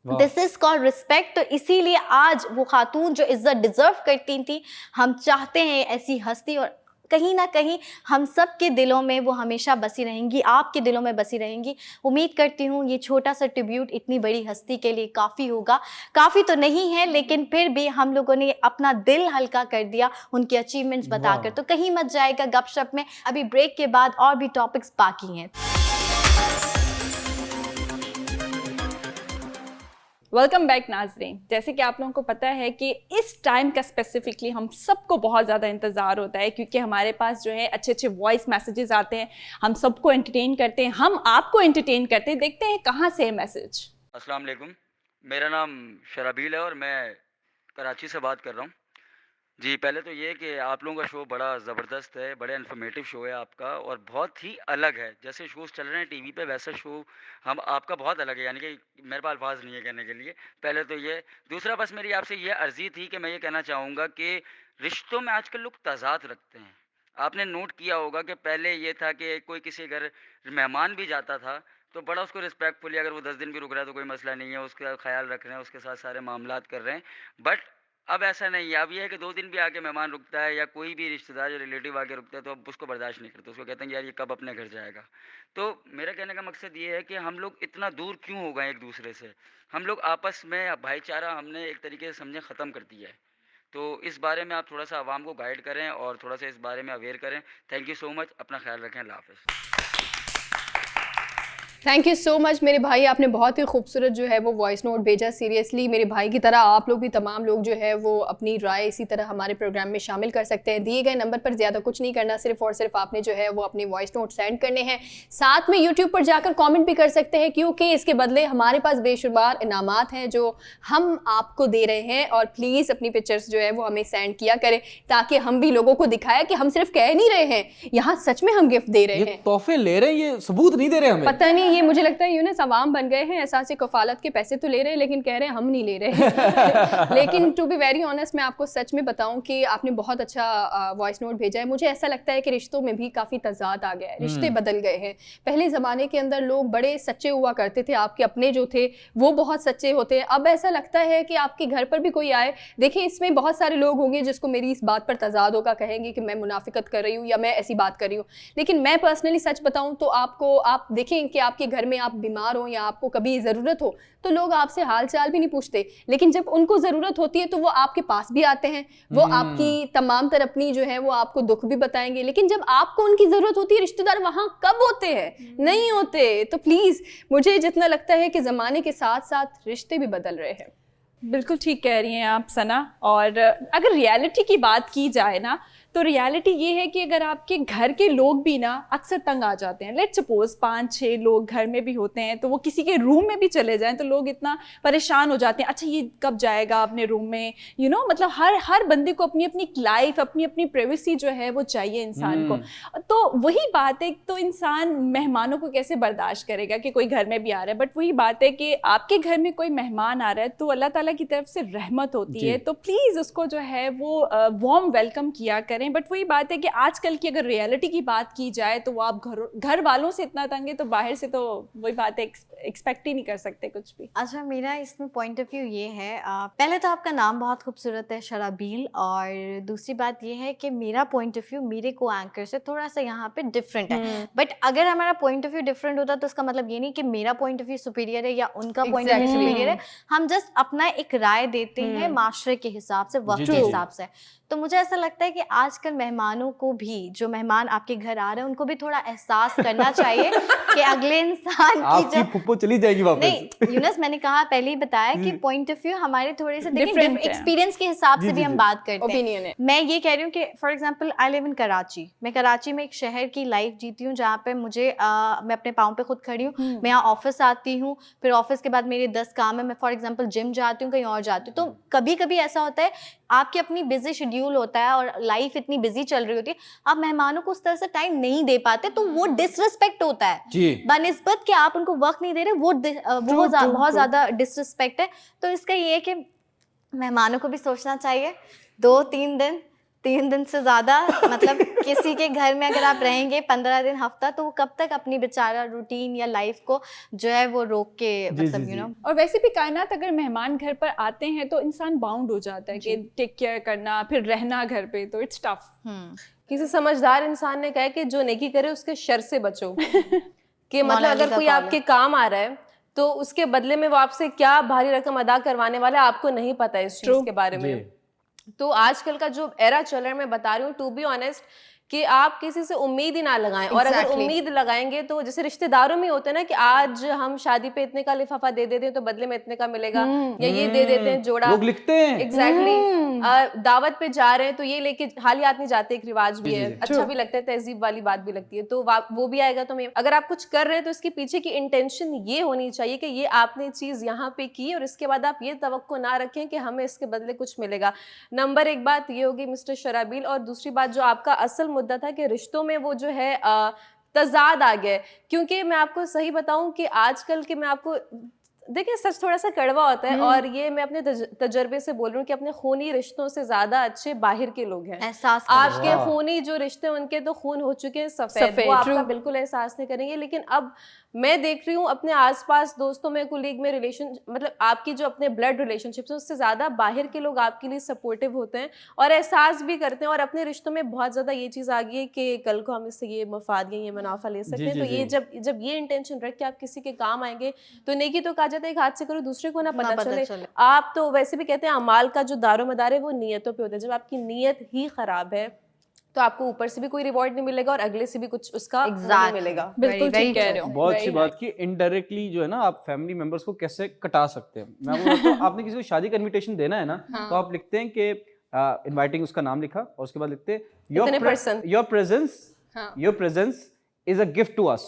This is called respect. तो इसीलिए आज वो खातून जो इज्जत डिजर्व करती थी, हम चाहते हैं ऐसी हस्ती, और कहीं ना कहीं हम सब के दिलों में वो हमेशा बसी रहेंगी, आपके दिलों में बसी रहेंगी। उम्मीद करती हूँ ये छोटा सा ट्रिब्यूट इतनी बड़ी हस्ती के लिए काफ़ी होगा। काफ़ी तो नहीं है, लेकिन फिर भी हम लोगों ने अपना दिल हल्का कर दिया उनके अचीवमेंट्स बताकर। तो कहीं मत जाएगा गपशप में, अभी ब्रेक के बाद और भी टॉपिक्स बाकी हैं। वेलकम बैक नाज़रीन। जैसे कि आप लोगों को पता है कि इस टाइम का स्पेसिफिकली हम सबको बहुत ज़्यादा इंतज़ार होता है, क्योंकि हमारे पास जो है अच्छे अच्छे वॉइस मैसेजेस आते हैं, हम सबको एंटरटेन करते हैं, हम आपको एंटरटेन करते हैं। देखते हैं कहाँ से है मैसेज। अस्सलाम वालेकुम, मेरा नाम शराबील है और मैं कराची से बात कर रहा हूँ। जी, पहले तो ये कि आप लोगों का शो बड़ा ज़बरदस्त है, बड़ा इन्फॉर्मेटिव शो है आपका और बहुत ही अलग है। जैसे शोज़ चल रहे हैं टीवी पे वैसा शो हम आपका बहुत अलग है, यानी कि मेरे पास अल्फाज नहीं है कहने के लिए। पहले तो ये, दूसरा बस मेरी आपसे ये अर्ज़ी थी कि मैं ये कहना चाहूँगा कि रिश्तों में आजकल लोग तज़ाद रखते हैं। आपने नोट किया होगा कि पहले ये था कि कोई किसी घर मेहमान भी जाता था तो बड़ा उसको रिस्पेक्टफुली, अगर वो 10 दिन भी रुक रहा है तो कोई मसला नहीं है, उसका ख्याल रख रहे हैं, उसके साथ सारे मामलात कर रहे हैं। बट अब ऐसा नहीं है। अब ये है कि 2 दिन भी आके मेहमान रुकता है या कोई भी रिश्तेदार या रिलेटिव आके रुकता है तो अब उसको बर्दाश्त नहीं करते, उसको कहते हैं कि यार ये कब अपने घर जाएगा। तो मेरा कहने का मकसद ये है कि हम लोग इतना दूर क्यों हो गए एक दूसरे से। हम लोग आपस में भाईचारा हमने एक तरीके से समझें ख़त्म कर दिया है। तो इस बारे में आप थोड़ा सा आवाम को गाइड करें और थोड़ा सा इस बारे में अवेयर करें। थैंक यू सो मच, अपना ख्याल रखें, अल्लाह हाफ़िज़। थैंक यू सो मच मेरे भाई, आपने बहुत ही खूबसूरत जो है वो वॉइस नोट भेजा। सीरियसली मेरे भाई की तरह आप लोग भी, तमाम लोग जो है वो अपनी राय इसी तरह हमारे प्रोग्राम में शामिल कर सकते हैं। दिए गए नंबर पर ज़्यादा कुछ नहीं करना, सिर्फ और सिर्फ आपने जो है वो अपनी वॉइस नोट सेंड करने हैं। साथ में यूट्यूब पर जाकर कॉमेंट भी कर सकते हैं, क्योंकि इसके बदले हमारे पास बेशुमार इनामात हैं जो हम आपको दे रहे हैं। और प्लीज़ अपनी पिक्चर्स जो है वो हमें सेंड किया करें, ताकि हम भी लोगों को दिखाएं कि हम सिर्फ कह नहीं रहे हैं, यहाँ सच में हम गिफ्ट दे रहे हैं। तोहफे ले रहे हैं, ये सबूत नहीं दे रहे हमें। पता नहीं, ये मुझे लगता है अवाम बन गए हैं, एहसास कफालत के पैसे तो ले रहे हैं लेकिन कह रहे हैं हम नहीं ले रहे। लेकिन टू बी वेरी ऑनेस्ट, मैं आपको सच में बताऊं कि आपने बहुत अच्छा वॉइस नोट भेजा है। मुझे ऐसा लगता है कि रिश्तों में भी काफ़ी तजाद आ गया है, रिश्ते बदल गए हैं। पहले ज़माने के अंदर लोग बड़े सच्चे हुआ करते थे, आपके अपने जो थे वो बहुत सच्चे होते हैं। अब ऐसा लगता है कि आपके घर पर भी कोई आए, देखिए इसमें बहुत सारे लोग होंगे जिसको मेरी इस बात पर तजाद होगा, कहेंगे कि मैं मुनाफिकत कर रही हूँ या मैं ऐसी बात कर रही हूँ। लेकिन मैं पर्सनली सच बताऊँ तो आप देखें कि आपके आपके घर में आप बीमार हो या आपको कभी ज़रूरत हो तो लोग आपसे हाल चाल भी नहीं पूछते, लेकिन जब उनको ज़रूरत होती है तो वो आपके पास भी आते हैं, वो आपकी तमाम तरह अपनी जो है वो आपको दुख भी बताएंगे। लेकिन जब आपको उनकी ज़रूरत होती है, रिश्तेदार वहाँ कब होते हैं? नहीं होते। तो प्लीज़, मुझे जितना लगता है कि ज़माने के साथ साथ रिश्ते भी बदल रहे हैं। बिल्कुल ठीक कह रही हैं आप सना। और अगर रियलिटी की बात की जाए ना, तो रियलिटी ये है कि अगर आपके घर के लोग भी ना अक्सर तंग आ जाते हैं। लेट्स सपोज 5-6 लोग घर में भी होते हैं, तो वो किसी के रूम में भी चले जाएं तो लोग इतना परेशान हो जाते हैं, अच्छा ये कब जाएगा अपने रूम में, मतलब हर बंदे को अपनी अपनी लाइफ, अपनी अपनी प्राइवेसी जो है वो चाहिए इंसान को। तो वही बात है, तो इंसान मेहमानों को कैसे बर्दाश्त करेगा कि कोई घर में भी आ रहा है। बट वही बात है कि आपके घर में कोई मेहमान आ रहा है तो अल्लाह ताला की तरफ से रहमत होती है, तो प्लीज़ उसको जो है वो वार्म वेलकम किया करें। बट वही बात है कि आजकल की अगर रियलिटी की बात की जाए तो वो आप घर वालों से इतना तंग है तो बाहर से तो वही बात है, एक्सपेक्ट ही नहीं कर सकते कुछ भी। अच्छा, मेरा इसमें पॉइंट ऑफ व्यू ये है, पहले तो आपका नाम बहुत खूबसूरत है शराबील, और दूसरी बात ये है कि मेरा पॉइंट ऑफ व्यू मेरे को एंकर से थोड़ा सा यहाँ पे डिफरेंट है। बट अगर हमारा पॉइंट ऑफ व्यू डिफरेंट होता तो उसका मतलब ये नहीं कि मेरा पॉइंट ऑफ व्यू सुपीरियर है या उनका पॉइंट ऑफ व्यू सुपीरियर है। हम जस्ट अपना एक राय देते हैं माशरे के हिसाब से, वक्त के हिसाब से। तो मुझे ऐसा लगता है कि आजकल मेहमानों को भी, जो मेहमान आपके घर आ रहे हैं, उनको भी थोड़ा एहसास करना चाहिए कि अगले इंसान की आपकी फुप्पो चली जाएगी वापस। नहीं यूनस, मैंने कहा पहले ही बताया कि पॉइंट ऑफ व्यू हमारे थोड़े से Different है। एक्सपीरियंस के हिसाब से भी हम बात करते Opinion है। हैं। मैं ये कह रही हूँ कि for example I live in Karachi. मैं कराची में एक शहर की लाइफ जीती हूँ जहाँ पे मुझे मैं अपने पाँव पे खुद खड़ी हूँ। मैं यहाँ ऑफिस आती हूँ, फिर ऑफिस के बाद मेरे 10 काम है, मैं फॉर एग्जाम्पल जिम जाती हूँ, कहीं और जाती हूँ। तो कभी कभी ऐसा होता है, आपकी अपनी बिजी शेड्यूल होता है और लाइफ इतनी बिजी चल रही होती है, आप मेहमानों को उस तरह से टाइम नहीं दे पाते, तो वो डिसरिस्पेक्ट होता है बनिस्बत कि आप उनको वक्त नहीं दे रहे। वो बहुत ज्यादा डिसरिस्पेक्ट है। तो इसका ये है कि मेहमानों को भी सोचना चाहिए 2-3 दिन से ज्यादा, मतलब किसी के घर में अगर आप रहेंगे 15 दिन, हफ्ता, तो वो कब तक अपनी बेचारा रूटीन या लाइफ को जो है वो रोक के, मतलब और वैसे भी कायनात, अगर मेहमान घर पर आते हैं तो इंसान बाउंड हो जाता है कि टेक केयर करना, फिर रहना घर पे, तो इट्स टफ। किसी समझदार इंसान ने कहा कि जो नेकी करे उसके शर से बचो। कि मतलब अगर कोई आपके काम आ रहा है तो उसके बदले में वो आपसे क्या भारी रकम अदा करवाने वाला है, आपको नहीं पता इस चीज के बारे में। तो आजकल का जो एरा चल रहा है, मैं बता रही हूँ टू बी ऑनेस्ट, कि आप किसी से उम्मीद ही ना लगाएं। और अगर उम्मीद लगाएंगे तो जैसे रिश्तेदारों में होता है ना कि आज हम शादी पे इतने का लिफाफा दे देते हैं तो बदले में इतने का मिलेगा, या ये दे देते हैं जोड़ा, लोग लिखते हैं। एग्जैक्टली। दावत पे जा रहे हैं तो ये लेके हाली आदमी जाते, एक रिवाज भी है, अच्छा भी लगता है, तहजीब वाली बात भी लगती है, तो वो भी आएगा। तो अगर आप कुछ कर रहे हैं तो इसके पीछे की इंटेंशन ये होनी चाहिए कि ये आपने चीज यहाँ पे की और इसके बाद आप ये तवक्को ना रखें कि हमें इसके बदले कुछ मिलेगा। नंबर एक बात ये होगी मिस्टर शराबील। और दूसरी बात, जो आपका असल मुद्दा था कि रिश्तों में वो जो है तजाद आ गया, क्योंकि मैं आपको सही बताऊं कि आजकल के, मैं आपको देखिए सच थोड़ा सा कड़वा होता है, और ये मैं अपने तजर्बे से बोल रही हूँ कि अपने खूनी रिश्तों से ज्यादा अच्छे बाहर के लोग हैं। एहसास आपके खूनी जो रिश्ते हैं उनके तो खून हो चुके हैं सफेद, वो आपका बिल्कुल एहसास नहीं करेंगे। लेकिन अब मैं देख रही हूँ अपने आसपास दोस्तों में, कुलीग में, रिलेशन, मतलब आपकी जो अपने ब्लड रिलेशनशिप्स हैं उससे ज़्यादा बाहर के लोग आपके लिए सपोर्टिव होते हैं और एहसास भी करते हैं। और अपने रिश्तों में बहुत ज़्यादा ये चीज़ आ गई है कि कल को हम इससे ये मफाद, ये मुनाफा ले सकते हैं। तो ये जब ये इंटेंशन रख के आप किसी के काम आएंगे तो नेकी तो कहा जाता है एक हाथ से करो दूसरे को ना पता चले। आप तो वैसे भी कहते हैं अमाल का जो दारो मदार है वो नीयतों पे होता है। जब आपकी नीयत ही खराब है तो आपको ऊपर से भी कोई रिवॉर्ड नहीं मिलेगा और अगले से भी कुछ उसका नहीं मिलेगा। बिल्कुल ठीक कह रहे हो। बहुत अच्छी बात की इनडायरेक्टली जो है ना आप फैमिली मेंबर्स को कैसे कटा सकते हैं। मैं बोलता हूं आपने किसी को शादी का इनविटेशन देना है ना, तो आप लिखते हैं कि इनवाइटिंग, उसका नाम लिखा और उसके बाद लिखते हैं your presence is a gift to us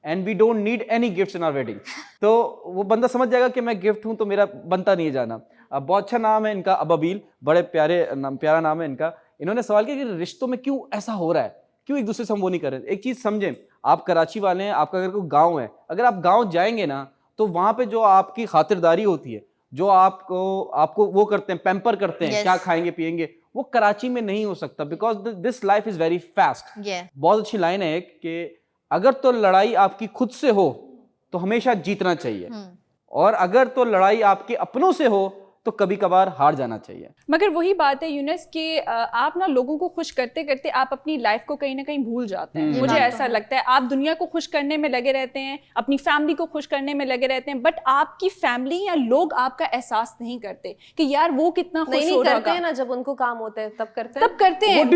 and we don't need any gifts in our wedding। तो वो बंदा समझ जाएगा कि मैं गिफ्ट हूं तो मेरा बनता नहीं है जाना। अब बहुत अच्छा नाम है इनका, अबाबील, बड़े प्यारा नाम है इनका। इन्होंने सवाल किया कि रिश्तों में क्यों ऐसा हो रहा है, क्यों एक दूसरे से हम वो नहीं कर रहे। एक चीज समझें, आप कराची वाले हैं, आपका अगर कोई गाँव है, अगर आप गाँव जाएंगे ना तो वहाँ पे जो आपकी खातिरदारी होती है, जो आपको वो करते हैं, पैम्पर करते हैं, क्या खाएंगे पिएंगे, वो कराची में नहीं हो सकता because this life is very fast. बहुत अच्छी लाइन है कि अगर तो लड़ाई आपकी खुद से हो तो हमेशा जीतना चाहिए, और अगर तो लड़ाई आपके अपनों से हो तो कभी कभार हार जाना चाहिए। मगर वही बात है यूनस कि आप ना लोगों को खुश करते करते आप अपनी लाइफ को कहीं ना कहीं भूल जाते हैं। मुझे ऐसा लगता है आप दुनिया को खुश करने में लगे रहते हैं, अपनी फैमिली को खुश करने में लगे रहते हैं, बट आपकी फैमिली या लोग आपका एहसास नहीं करते कि यार वो कितना खुश नहीं हो रहा करते हैं ना, जब उनको काम होता है तब करते हैं। तब करते हैं। What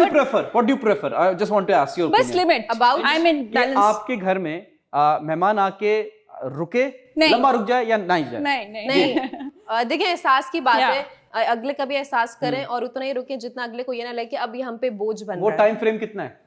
do you prefer? I just want to ask your बस opinion. Limit About- I mean कि आपके घर में मेहमान आके रुके, नहीं। लंबा रुक जाए या नहीं जाए? नहीं देखिए, एहसास की बात Yeah. है, अगले का भी एहसास करें और उतना ही रुके जितना अगले को ये ना लगे कि अब ये हम पे बोझ बन वो रहा है। टाइम फ्रेम कितना है?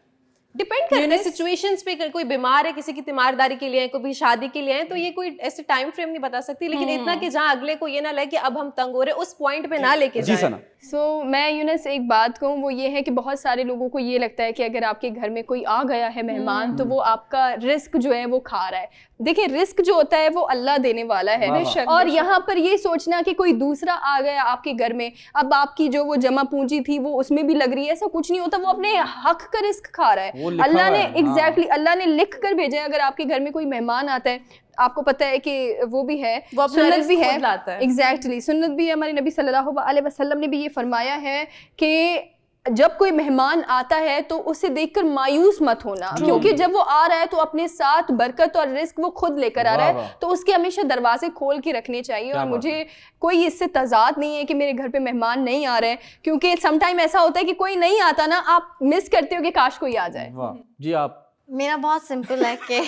डिपेंड करता है सिचुएशंस पे, कोई बीमार है, किसी की तीमारदारी के लिए है, कोई शादी के लिए है, तो ये कोई ऐसे टाइम फ्रेम नहीं बता सकती, लेकिन इतना कि जहां अगले को ये ना लगे कि अब हम तंग हो रहे, उस पॉइंट पे ना लेके जी जाएं। सना। सो मैं यूनस एक बात कहूँ, वो ये है कि बहुत सारे लोगों को ये लगता है कि अगर आपके घर में कोई आ गया है मेहमान तो वो आपका रिस्क जो है वो खा रहा है। देखिए, रिस्क जो होता है वो अल्लाह देने वाला है, बेशक, और यहाँ पर ये सोचना कि कोई दूसरा आ गया आपके घर में, अब आपकी जो वो जमा पूंजी थी वो उसमें भी लग रही है, ऐसा कुछ नहीं होता। वो अपने हक का रिस्क खा रहा है। अल्लाह ने एग्जैक्टली अल्लाह ने लिख कर भेजा है, अगर आपके घर में कोई मेहमान आता है, आपको पता है कि वो भी है, वो अपना सुन्नत रिस्क भी है, खुद लाता है। एग्जैक्टली सुन्नत भी है। हमारे नबी सल्लल्लाहु अलैहि वसल्लम ने भी ये फरमाया है कि जब कोई मेहमान आता है तो उसे देखकर मायूस मत होना, क्योंकि जब वो आ रहा है तो अपने साथ बरकत और रिस्क वो खुद लेकर आ रहा है, तो उसके हमेशा दरवाजे खोल के रखने चाहिए। और मुझे कोई इससे तजाद नहीं है कि मेरे घर पे मेहमान नहीं आ रहे हैं, क्योंकि समटाइम ऐसा होता है कि कोई नहीं आता ना, आप मिस करते हो कि काश कोई आ जाए। वाह जी। आप? मेरा बहुत सिंपल है कि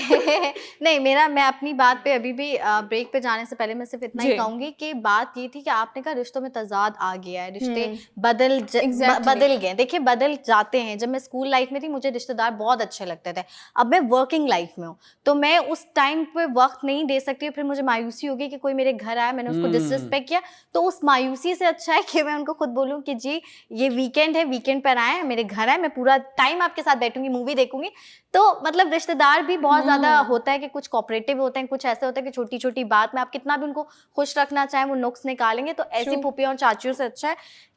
नहीं, मैं अपनी बात पे अभी भी ब्रेक पे जाने से पहले मैं सिर्फ इतना ही कहूंगी कि बात ये थी कि आपने कहा रिश्तों में तजाद आ गया है, रिश्ते बदल गए। देखिए, बदल जाते हैं। जब मैं स्कूल लाइफ में थी मुझे रिश्तेदार बहुत अच्छे लगते थे, अब मैं वर्किंग लाइफ में हूँ तो मैं उस टाइम पे वक्त नहीं दे सकती, फिर मुझे मायूसी होगी कि कोई मेरे घर आया, मैंने उसको डिसरिस्पेक्ट किया। तो उस मायूसी से अच्छा है कि मैं उनको खुद बोलूँ कि जी ये वीकेंड है, वीकेंड पर आए, मेरे घर आए, मैं पूरा टाइम आपके साथ बैठूंगी, मूवी देखूंगी। तो मतलब रिश्तेदार भी बहुत ज्यादा होता है कि कुछ कोऑपरेटिव होते हैं, कुछ ऐसे होते हैं कि छोटी छोटी बात में आप कितना भी उनको खुश रखना चाहें वो नुक्स निकालेंगे। तो ऐसी फूफियों और चाचियों से अच्छा है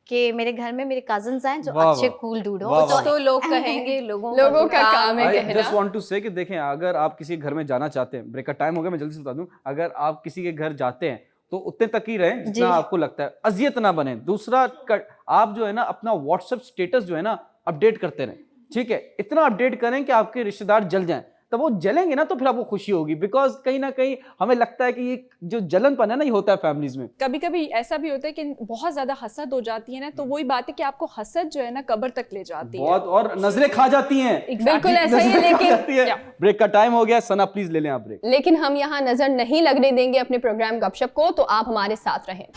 कि मेरे घर में मेरे कजिन्स आए जो अच्छे कूल डूड हो। तो लोग कहेंगे, लोगों का काम है I कहना। just want to say कि देखें, अगर आप किसी के घर में जाना चाहते हैं, ब्रेक का टाइम हो गया, मैं जल्दी से बता दूं, अगर आप किसी के घर जाते हैं तो उतने तक ही रहें जितना आपको लगता है, अजियत ना बने। दूसरा, आप जो है ना अपना व्हाट्सएप स्टेटस जो है ना अपडेट करते रहें, ठीक है? इतना अपडेट करें कि आपके रिश्तेदार जल जाएं, तब वो जलेंगे ना तो फिर आपको खुशी होगी। बिकॉज कहीं ना कहीं हमें लगता है कि ये जो जलनपन है ना, ये होता है फैमिलीज में। कभी कभी ऐसा भी होता है कि बहुत ज्यादा हसद हो जाती है ना, तो वही बात है कि आपको हसद जो है ना कब्र तक ले जाती है बहुत, और नजरें खा जाती हैं। बिल्कुल ऐसा ही है। लेकिन ब्रेक का टाइम हो गया, सना प्लीज ले लें आप ब्रेक। लेकिन हम यहाँ नजर नहीं लगने देंगे अपने प्रोग्राम गपशप को, तो आप हमारे साथ रहें।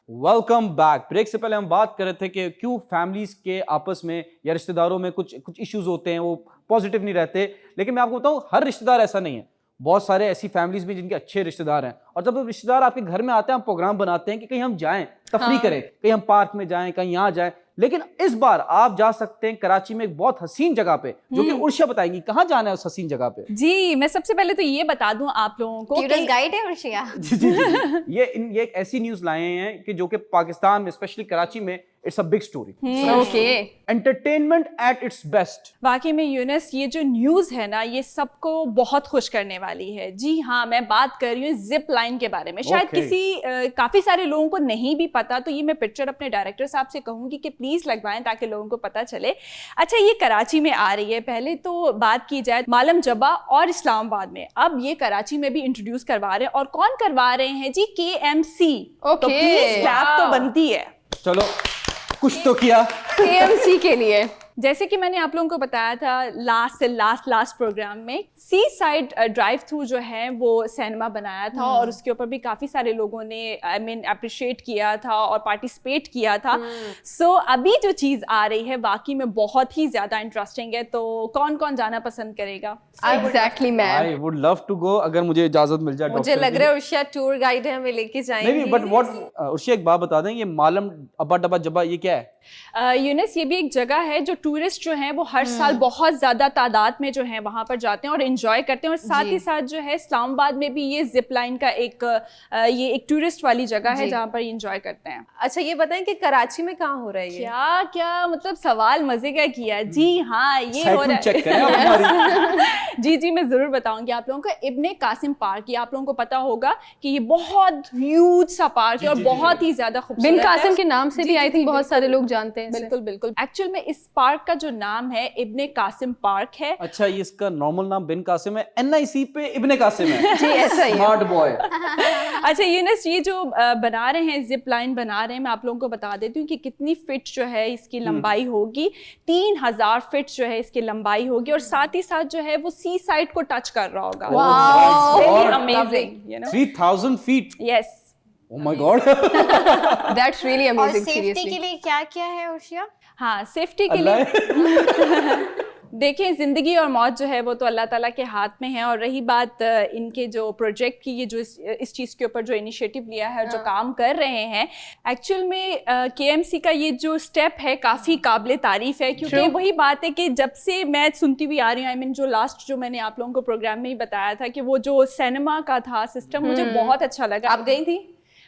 Welcome back. ब्रेक से पहले हम बात कर रहे थे कि क्यों फैमिलीज के आपस में या रिश्तेदारों में कुछ इश्यूज होते हैं, वो पॉजिटिव नहीं रहते। लेकिन मैं आपको बताऊं, हर रिश्तेदार ऐसा नहीं है। बहुत सारे ऐसी फैमिलीज भी जिनके अच्छे रिश्तेदार हैं, और जब रिश्तेदार आपके घर में आते हैं, हम प्रोग्राम बनाते हैं कि कहीं हम जाएं, तफरी करें, कहीं हम पार्क में जाएं, कहीं यहाँ जाएं। लेकिन इस बार आप जा सकते हैं कराची में एक बहुत हसीन जगह पे, जो कि उर्शिया बताएंगी कहाँ जाना है उस हसीन जगह पे। जी, मैं सबसे पहले तो ये बता दूं आप लोगों को क्यूरेंस गाइड है उर्शिया। जी। ये एक ऐसी न्यूज लाए हैं कि जो कि पाकिस्तान में, स्पेशली कराची में, it's a big story. Okay, entertainment at its best. वाकई में यूनस, ये जो न्यूज़ है ना, ये सबको बहुत खुश करने वाली है। जी हाँ, मैं बात कर रही हूँ जिप लाइन के बारे में। शायद काफ़ी सारे लोगों को नहीं भी पता, तो ये मैं पिक्चर अपने डायरेक्टर साहब से कहूँगी कि प्लीज़ लगवाएं ताकि लोगों को पता चले। अच्छा, ये कराची में आ रही है। पहले तो बात की जाए मालम जबा और इस्लामाबाद में, अब ये कराची में भी इंट्रोड्यूस करवा रहे हैं। और कौन करवा रहे हैं जी? KMC। तो प्लीज़ क्लैप तो बनती है। चलो, कुछ तो किया KMC के लिए। जैसे कि मैंने आप लोगों को बताया था लास्ट प्रोग्राम में, सी साइड ड्राइव थ्रू जो है वो सिनेमा बनाया था, और उसके ऊपर भी काफ़ी सारे लोगों ने अप्रिशिएट किया था और पार्टिसिपेट किया था। सो अभी जो चीज़ आ रही है वाकई में बहुत ही ज़्यादा इंटरेस्टिंग है। तो कौन कौन जाना पसंद करेगा? Exactly ma'am, I would love to go, अगर मुझे इजाजत मिल जाए। मुझे लग रहा है उर्शिया टूर गाइड है, हमें लेके जाएंगे। नहीं, बट व्हाट उर्शिया, एक बात बता दें, ये मालम अब्बा डब्बा जब्बा ये क्या है? यूनस, ये भी एक जगह है जो टूरिस्ट जो हैं वो हर साल बहुत ज़्यादा तादाद में जो है वहाँ पर जाते हैं और इन्जॉय करते हैं। और साथ ही साथ जो है इस्लामाबाद में भी ये जिप लाइन का ये एक टूरिस्ट वाली जगह है जहाँ पर इन्जॉय करते हैं। अच्छा ये बताएं कि कराची में कहाँ हो रहा है ये? क्या क्या मतलब सवाल मजे का किया। जी हाँ, ये हो रहा चेक करें आप हमारी। है। जी मैं जरूर बताऊंगी आप लोगों को। इब्ने कासिम पार्क, ये आप लोगों को पता होगा कि ये बहुत ह्यूज सा पार्क है और बहुत ही ज्यादा खूबसूरत बिन है। कासिम के नाम से भी आई थिंक बहुत सारे लोग जानते हैं इसे। बिल्कुल बिल्कुल। एक्चुअल में इस पार्क का जो नाम है इब्ने कासिम पार्क है। अच्छा, ये इसका नॉर्मल नाम बिन कासिम है, NIC पे इब्ने कासिम है। जी ऐसा ही है। Smart boy. अच्छा यूनस, ये जो बना रहे हैं, जिप लाइन बना रहे हैं, मैं आप लोगों को बता देती हूँ कि कितनी फिट जो है इसकी लंबाई होगी। 3000 फिट जो है इसकी लंबाई होगी और साथ ही साथ जो है वो सी साइड को टच कर रहा होगा। God. Amazing, you know. 3000 feet. Yes, Oh my God. That's really और अमेजिंग सेफ्टी सीरियसली। के लिए क्या क्या है उर्शिया? हाँ सेफ्टी के अल्लाह लिए देखिए, ज़िंदगी और मौत जो है वो तो अल्लाह ताला के हाथ में है। और रही बात इनके जो प्रोजेक्ट की, ये जो इस चीज़ के ऊपर जो इनिशिएटिव लिया है और जो काम कर रहे हैं, एक्चुअल में KMC का ये जो स्टेप है काफ़ी काबिल तारीफ़ है। क्योंकि वही बात है कि जब से मैं सुनती हुई आ रही हूँ, आई मीन जो लास्ट जो मैंने आप लोगों को प्रोग्राम में ही बताया था कि वो जो सिनेमा का था सिस्टम, मुझे बहुत अच्छा लगा। आप गई थी?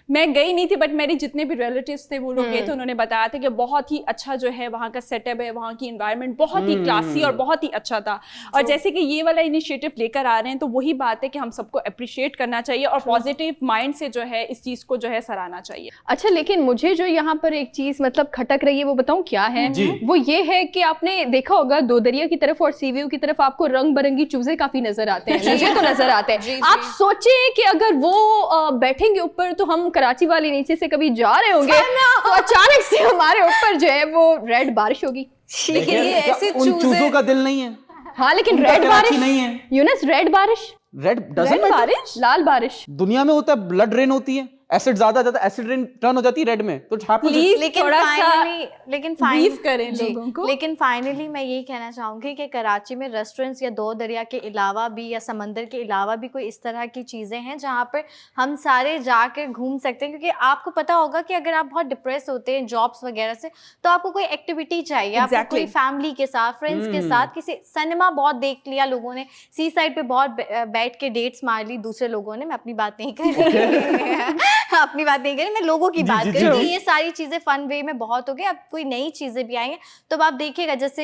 मैं गई नहीं थी, बट मेरे जितने भी रिलेटिव्स थे वो लोग गए थे, उन्होंने बताया था कि बहुत ही अच्छा जो है वहाँ का सेटअप है, वहाँ की एनवायरनमेंट बहुत ही क्लासी और बहुत ही अच्छा था। और जैसे कि ये वाला इनिशिएटिव लेकर आ रहे हैं, तो वही बात है कि हम सबको अप्रिशिएट करना चाहिए और पॉजिटिव माइंड से जो है इस चीज़ को जो है सराहना चाहिए। अच्छा, लेकिन मुझे जो यहाँ पर एक चीज मतलब खटक रही है वो बताऊँ क्या है? वो ये है कि आपने देखा होगा दो दरिया की तरफ और सी व्यू की तरफ आपको रंग बिरंगी चूजे काफी नजर आते हैं। मुझे तो नजर आते हैं। आप सोचे कि अगर वो बैठेंगे ऊपर तो हम कराची वाले नीचे से कभी जा रहे होंगे तो अचानक से हमारे ऊपर जो है वो रेड बारिश होगी। लेकिन ये ऐसे उन चूजों का दिल नहीं है। हाँ लेकिन उनका रेड कराची बारिश नहीं है। यूनस, रेड बारिश, रेड डजंट बारिश, लाल बारिश दुनिया में होता है, ब्लड रेन होती है, एसिड ज्यादा जाता है, एसिड रेन टर्न हो जाती है रेड में, तो Please, लेकिन थोड़ा सा लेकिन brief करें जी, लोगों को। लेकिन फाइनली मैं यही कहना चाहूँगी कि कराची में रेस्टोरेंट्स या दो दरिया के अलावा भी या समंदर के अलावा भी कोई इस तरह की चीज़ें हैं जहाँ पर हम सारे जाकर घूम सकते हैं। क्योंकि आपको पता होगा कि अगर आप बहुत डिप्रेस होते हैं जॉब्स वगैरह से, तो आपको कोई एक्टिविटी चाहिए। आपको कोई फैमिली के साथ, फ्रेंड्स के साथ, किसी सिनेमा बहुत देख लिया लोगों ने, सी साइड पे बहुत बैठ के डेट्स मार ली दूसरे लोगों ने, मैं अपनी बात नहीं कर रही अपनी बात नहीं कर रही, मैं लोगों की बात कर रही। ये सारी चीज़ें फन वे में बहुत हो गई। अब कोई नई चीज़ें भी आई हैं तो अब आप देखिएगा, जैसे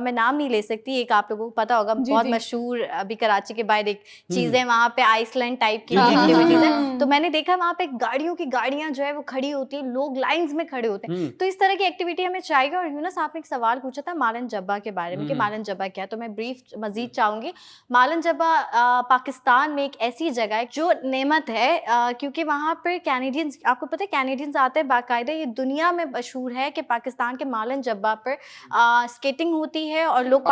मैं नाम नहीं ले सकती, एक आप लोगों को पता होगा बहुत मशहूर अभी कराची के बाहर एक चीज़ है, वहाँ पे आइसलैंड टाइप की एक्टिविटीज है। तो मैंने देखा वहाँ पे गाड़ियों की गाड़ियाँ जो है वो खड़ी होती है, लोग लाइन्स में खड़े होते हैं। तो इस तरह की एक्टिविटी हमें चाहिए। और यूनस, आपने एक सवाल पूछा था मालन जब्बा के बारे में कि मालन जब्बा क्या है, तो मैं ब्रीफ मजीद चाहूँगी। मालन जब्बा पाकिस्तान में एक ऐसी जगह है जो नेमत है, क्योंकि वहाँ पर कैनेडियंस, आपको पता है कैनेडियंस आते हैं बाकायदा। ये दुनिया में मशहूर है कि पाकिस्तान के मालन जब्बा पर स्केटिंग होती है और लोग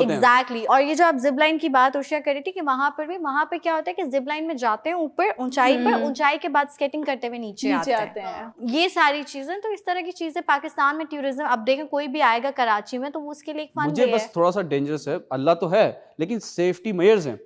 एग्जैक्टली। और ये जो आप जिप लाइन की बात उर्शिया कर रही थी कि वहाँ पर भी, वहाँ पे क्या होता है कि जिप लाइन में जाते हैं ऊपर ऊंचाई पर, ऊंचाई के बाद स्केटिंग करते हुए नीचे आते हैं। ये सारी चीजें, तो इस तरह की चीजें पाकिस्तान में टूरिज्म, अब देखें कोई भी आएगा कराची में तो वो उसके लिए एक फन मुझे बस थोड़ा सा डेंजरस है, अल्लाह तो है लेकिन सेफ्टी मेजर्स हैं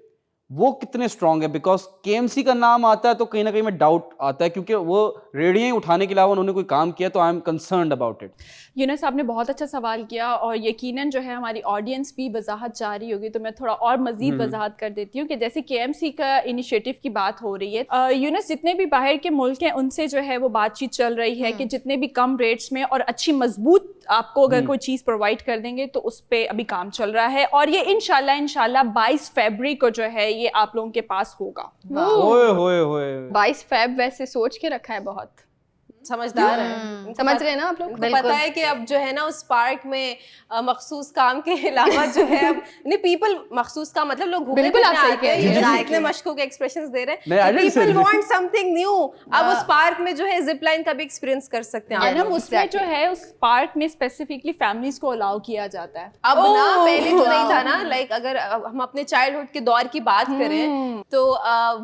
वो कितने स्ट्रांग है? बिकॉज KMC का नाम आता है तो कहीं ना कहीं में डाउट आता है, क्योंकि वो रेडियो ही उठाने के अलावा उन्होंने कोई काम किया, तो I am concerned about it. Younus, आपने बहुत अच्छा सवाल किया और यकीनन जो है हमारी ऑडियंस भी वजाहत चाह रही होगी, तो मैं थोड़ा और मजीद वजाहत कर देती हूँ कि जैसे KMC का इनिशिएटिव की बात हो रही है, यूनस जितने भी बाहर के मुल्क हैं उनसे जो है वो बातचीत चल रही है कि जितने भी कम रेट्स में और अच्छी मजबूत आपको अगर कोई चीज़ प्रोवाइड कर देंगे तो उस पर अभी काम चल रहा है। और ये इंशाल्लाह 22 फरवरी को जो है ये आप लोगों के पास होगा। ओए होए होए 22 फेब वैसे सोच के रखा है, बहुत समझदार है। समझ रहे हैं ना आप लोग? उनको पता है कि अब जो है ना उस पार्क में मखसूस काम के अलावा जो है अब नहीं, पीपल मखसूस काम मतलब लोग घूमने बिल्कुल आप सही आते कह रही हैं, हैं। इतने मशकूक एक्सप्रेशंस दे रहे नहीं, I हैं, didn't say people that. Want something new. अब उस पार्क में जो है जिप लाइन का भी एक्सपीरियंस कर सकते हैं और आप हम लोग। उसमें जो है उस पार्क में स्पेसिफिकली फैमिलीज को अलाउ किया जाता है। अब ना पहले तो नहीं था ना, लाइक अगर हम अपने चाइल्डहुड के दौर की बात करें तो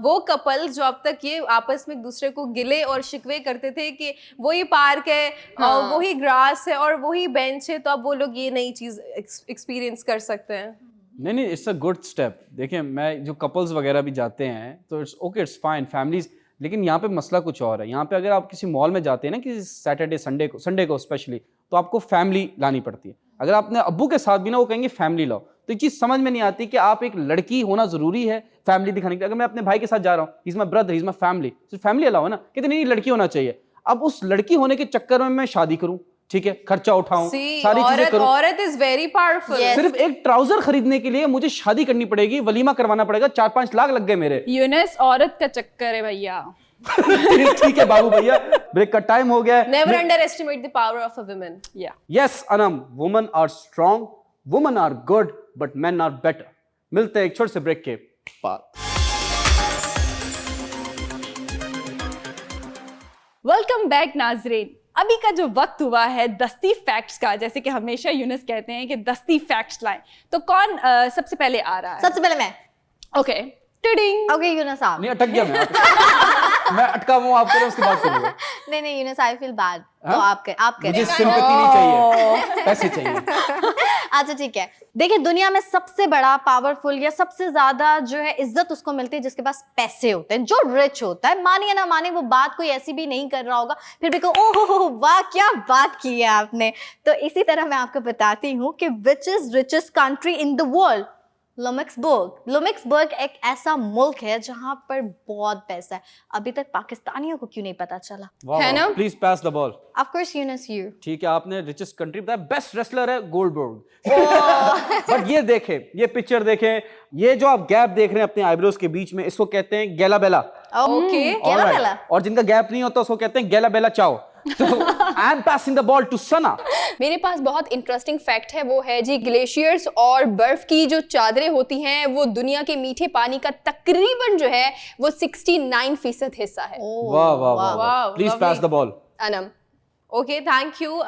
वो कपल जो अब तक ये आपस में एक दूसरे को गिले और शिकवे करते थे कि वही पार्क है और वही ग्रास है और वही बेंच है, तो अब वो लोग ये नई चीज एक्सपीरियंस कर सकते हैं। नहीं, इट्स अ गुड स्टेप। देखिए, मैं जो कपल्स वगैरह भी जाते हैं तो it's okay, it's fine, families, लेकिन यहाँ पे मसला कुछ और है। यहाँ पे अगर आप किसी मॉल में जाते हैं ना, किसी सैटरडे संडे को स्पेशली, तो आपको फैमिली लानी पड़ती है। अगर आपने अब्बू के साथ भी ना, वो कहेंगे फैमिली लाओ। तो ये चीज समझ में नहीं आती कि आप एक लड़की होना जरूरी है फैमिली दिखाने के लिए। अगर मैं अपने भाई के साथ जा रहा हूँ, he is my brother, he is my family, सिर्फ फैमिली अलाउ है ना, कहते नहीं लड़की होना चाहिए। अब उस लड़की होने के चक्कर में मैं शादी करूं, ठीक है, खर्चा उठाऊं, See, सारी चीजें करूं। औरत इज वेरी पावरफुल। सिर्फ एक ट्राउजर खरीदने के लिए मुझे शादी करनी पड़ेगी, वलीमा करवाना पड़ेगा, 4-5 लाख लग गए मेरे। यूनस, औरत का चक्कर है भैया। ठीक है बाबू भैया, ब्रेक का टाइम हो गया है। Never underestimate the power of a woman. Yeah yes Anam, woman are strong, woman are good, but men are better. मिलते हैं एक छोटे से ब्रेक के बाद। वेलकम बैक नाजरीन। अभी का जो वक्त हुआ है दस्ती फैक्ट्स का, जैसे कि हमेशा यूनस कहते हैं कि दस्ती फैक्ट्स लाएं, तो कौन सबसे पहले आ रहा है? सबसे पहले मैं। Okay, tiding. ओके यूनस आप। नहीं, अटक गया मैं अटका हूँ, आप करें उसके बाद करूँगा। नहीं यूनस, आई फील बैड, तो हाँ? आप करें। मुझे सिंपैथी नहीं चाहिए, पैसे चाहिए। अच्छा ठीक है, देखिए दुनिया में सबसे बड़ा पावरफुल या सबसे ज्यादा जो है इज्जत उसको मिलती है जिसके पास पैसे होते हैं, जो रिच होता है। मानिए ना मानिए, वो बात कोई ऐसी भी नहीं कर रहा होगा, फिर भी कहो ओह वाह क्या बात की है आपने। तो इसी तरह मैं आपको बताती हूँ कि which is richest country in the world? Luxembourg. Luxembourg एक ऐसा मुल्क है जहां पर बहुत पैसा है। अभी तक पाकिस्तानियों को क्यों नहीं पता चला? है ना? Please pass the ball. Of course Younus, you. ठीक है, आपने रिचेस्ट कंट्री बताया, बेस्ट रेसलर है गोल्डबर्ग। बट ये देखें, ये पिक्चर देखें, ये जो आप गैप देख रहे हैं अपने आईब्रोज के बीच में, इसको कहते हैं गैला बेला। ओके, गैला बेला। और जिनका गैप नहीं होता उसको कहते हैं गैला बेला चाओ। तो I am passing the ball to Sana. मेरे पास बहुत इंटरेस्टिंग फैक्ट है, वो है जी ग्लेशियर्स और बर्फ की जो चादरें होती हैं वो दुनिया के मीठे पानी का तकरीबन जो है वो 69% हिस्सा है। वाह वाह वाह, वाह, please lovely. Pass the ball. Anam, okay, thank you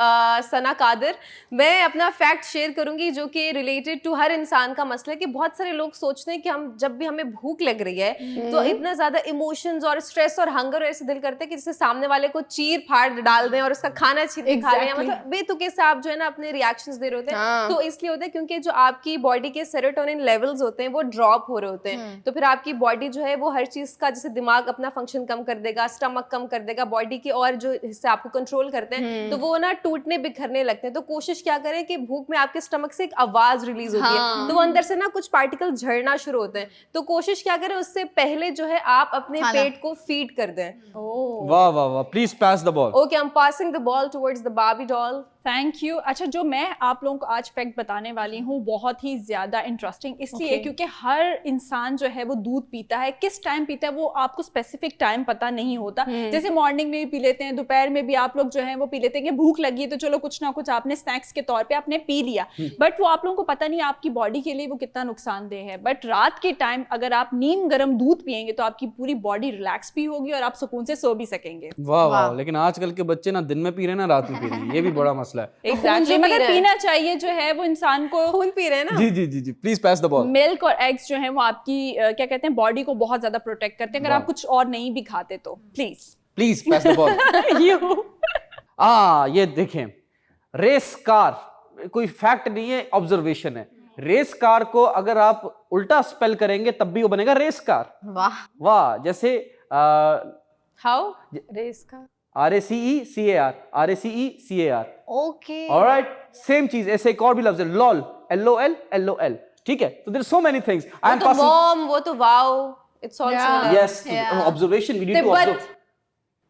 Sana Qadir. मैं अपना फैक्ट शेयर करूंगी जो कि रिलेटेड टू हर इंसान का मसला है कि बहुत सारे लोग सोचते हैं कि हम जब भी हमें भूख लग रही है तो इतना ज्यादा इमोशंस और स्ट्रेस और हंगर ऐसे दिल करते हैं कि जैसे सामने वाले को चीर फाड़ डाल दें और उसका खाना छीन के खा लें, मतलब बेतुके से आप जो है ना अपने रिएक्शंस दे रहे होते हैं। तो इसलिए होता है क्योंकि जो आपकी बॉडी के सेरोटोनिन लेवल्स होते हैं वो ड्रॉप हो रहे होते हैं, तो फिर आपकी बॉडी जो है वो हर चीज का, जैसे दिमाग अपना फंक्शन कम कर देगा, स्टमक कम कर देगा, बॉडी के और जो हिस्से आपको कंट्रोल करते हैं तो वो ना टूटने बिखरने लगते हैं। तो कोशिश क्या करें कि भूख में आपके स्टमक से एक आवाज रिलीज होती है, तो वो अंदर से ना कुछ पार्टिकल झड़ना शुरू होते हैं। तो कोशिश क्या करें, उससे पहले जो है आप अपने पेट को फीड कर दें। वाह वाह वाह, please pass the ball. Okay, I am passing the ball towards the Barbie doll. Thank you. अच्छा, जो मैं आप लोगों को आज फैक्ट बताने वाली हूँ बहुत ही ज़्यादा इंटरेस्टिंग इसलिए क्योंकि हर इंसान जो है वो दूध पीता है, किस टाइम पीता है वो आपको स्पेसिफिक टाइम पता नहीं होता। जैसे मॉर्निंग में भी पी लेते हैं, दोपहर में भी आप लोग जो है वो पी लेते हैं कि भूख लगी है तो चलो कुछ ना कुछ आपने स्नैक्स के तौर पे आपने पी लिया, बट वो आप लोगों को पता नहीं आपकी बॉडी के लिए वो कितना नुकसानदेह है। बट रात के टाइम अगर आप नीम गर्म दूध पियेंगे तो आपकी पूरी बॉडी रिलैक्स भी होगी और आप सुकून से सो भी सकेंगे। वाह वाह, लेकिन आजकल के बच्चे ना दिन में पी रहे हैं ना रात में पी रहे हैं, ये भी बड़ा मसला है। एग्जैक्टली, मगर पीना चाहिए जो है वो इंसान को। खून पी रहे हैं ना। जी जी जी जी, please pass the ball. Milk और एग्स जो है वो आपकी क्या कहते हैं बॉडी को बहुत ज्यादा प्रोटेक्ट करते हैं अगर आप कुछ और नहीं भी खाते तो। Please pass the ball. ये देखें, रेस कार कोई फैक्ट नहीं है, ऑब्जर्वेशन है। रेस कार को अगर आप उल्टा स्पेल करेंगे तब भी वो बनेगा रेस कार। वाह वाह, जैसे हाउ रेस का RACECAR, RACECAR। Okay, alright, same चीज, ऐसे एक और भी लफ्ज है LOL, LOL, ठीक है। तो there so many things. I am तो पासिंग। मॉम, वो तो wow, it's also yes, observation, we need to observe.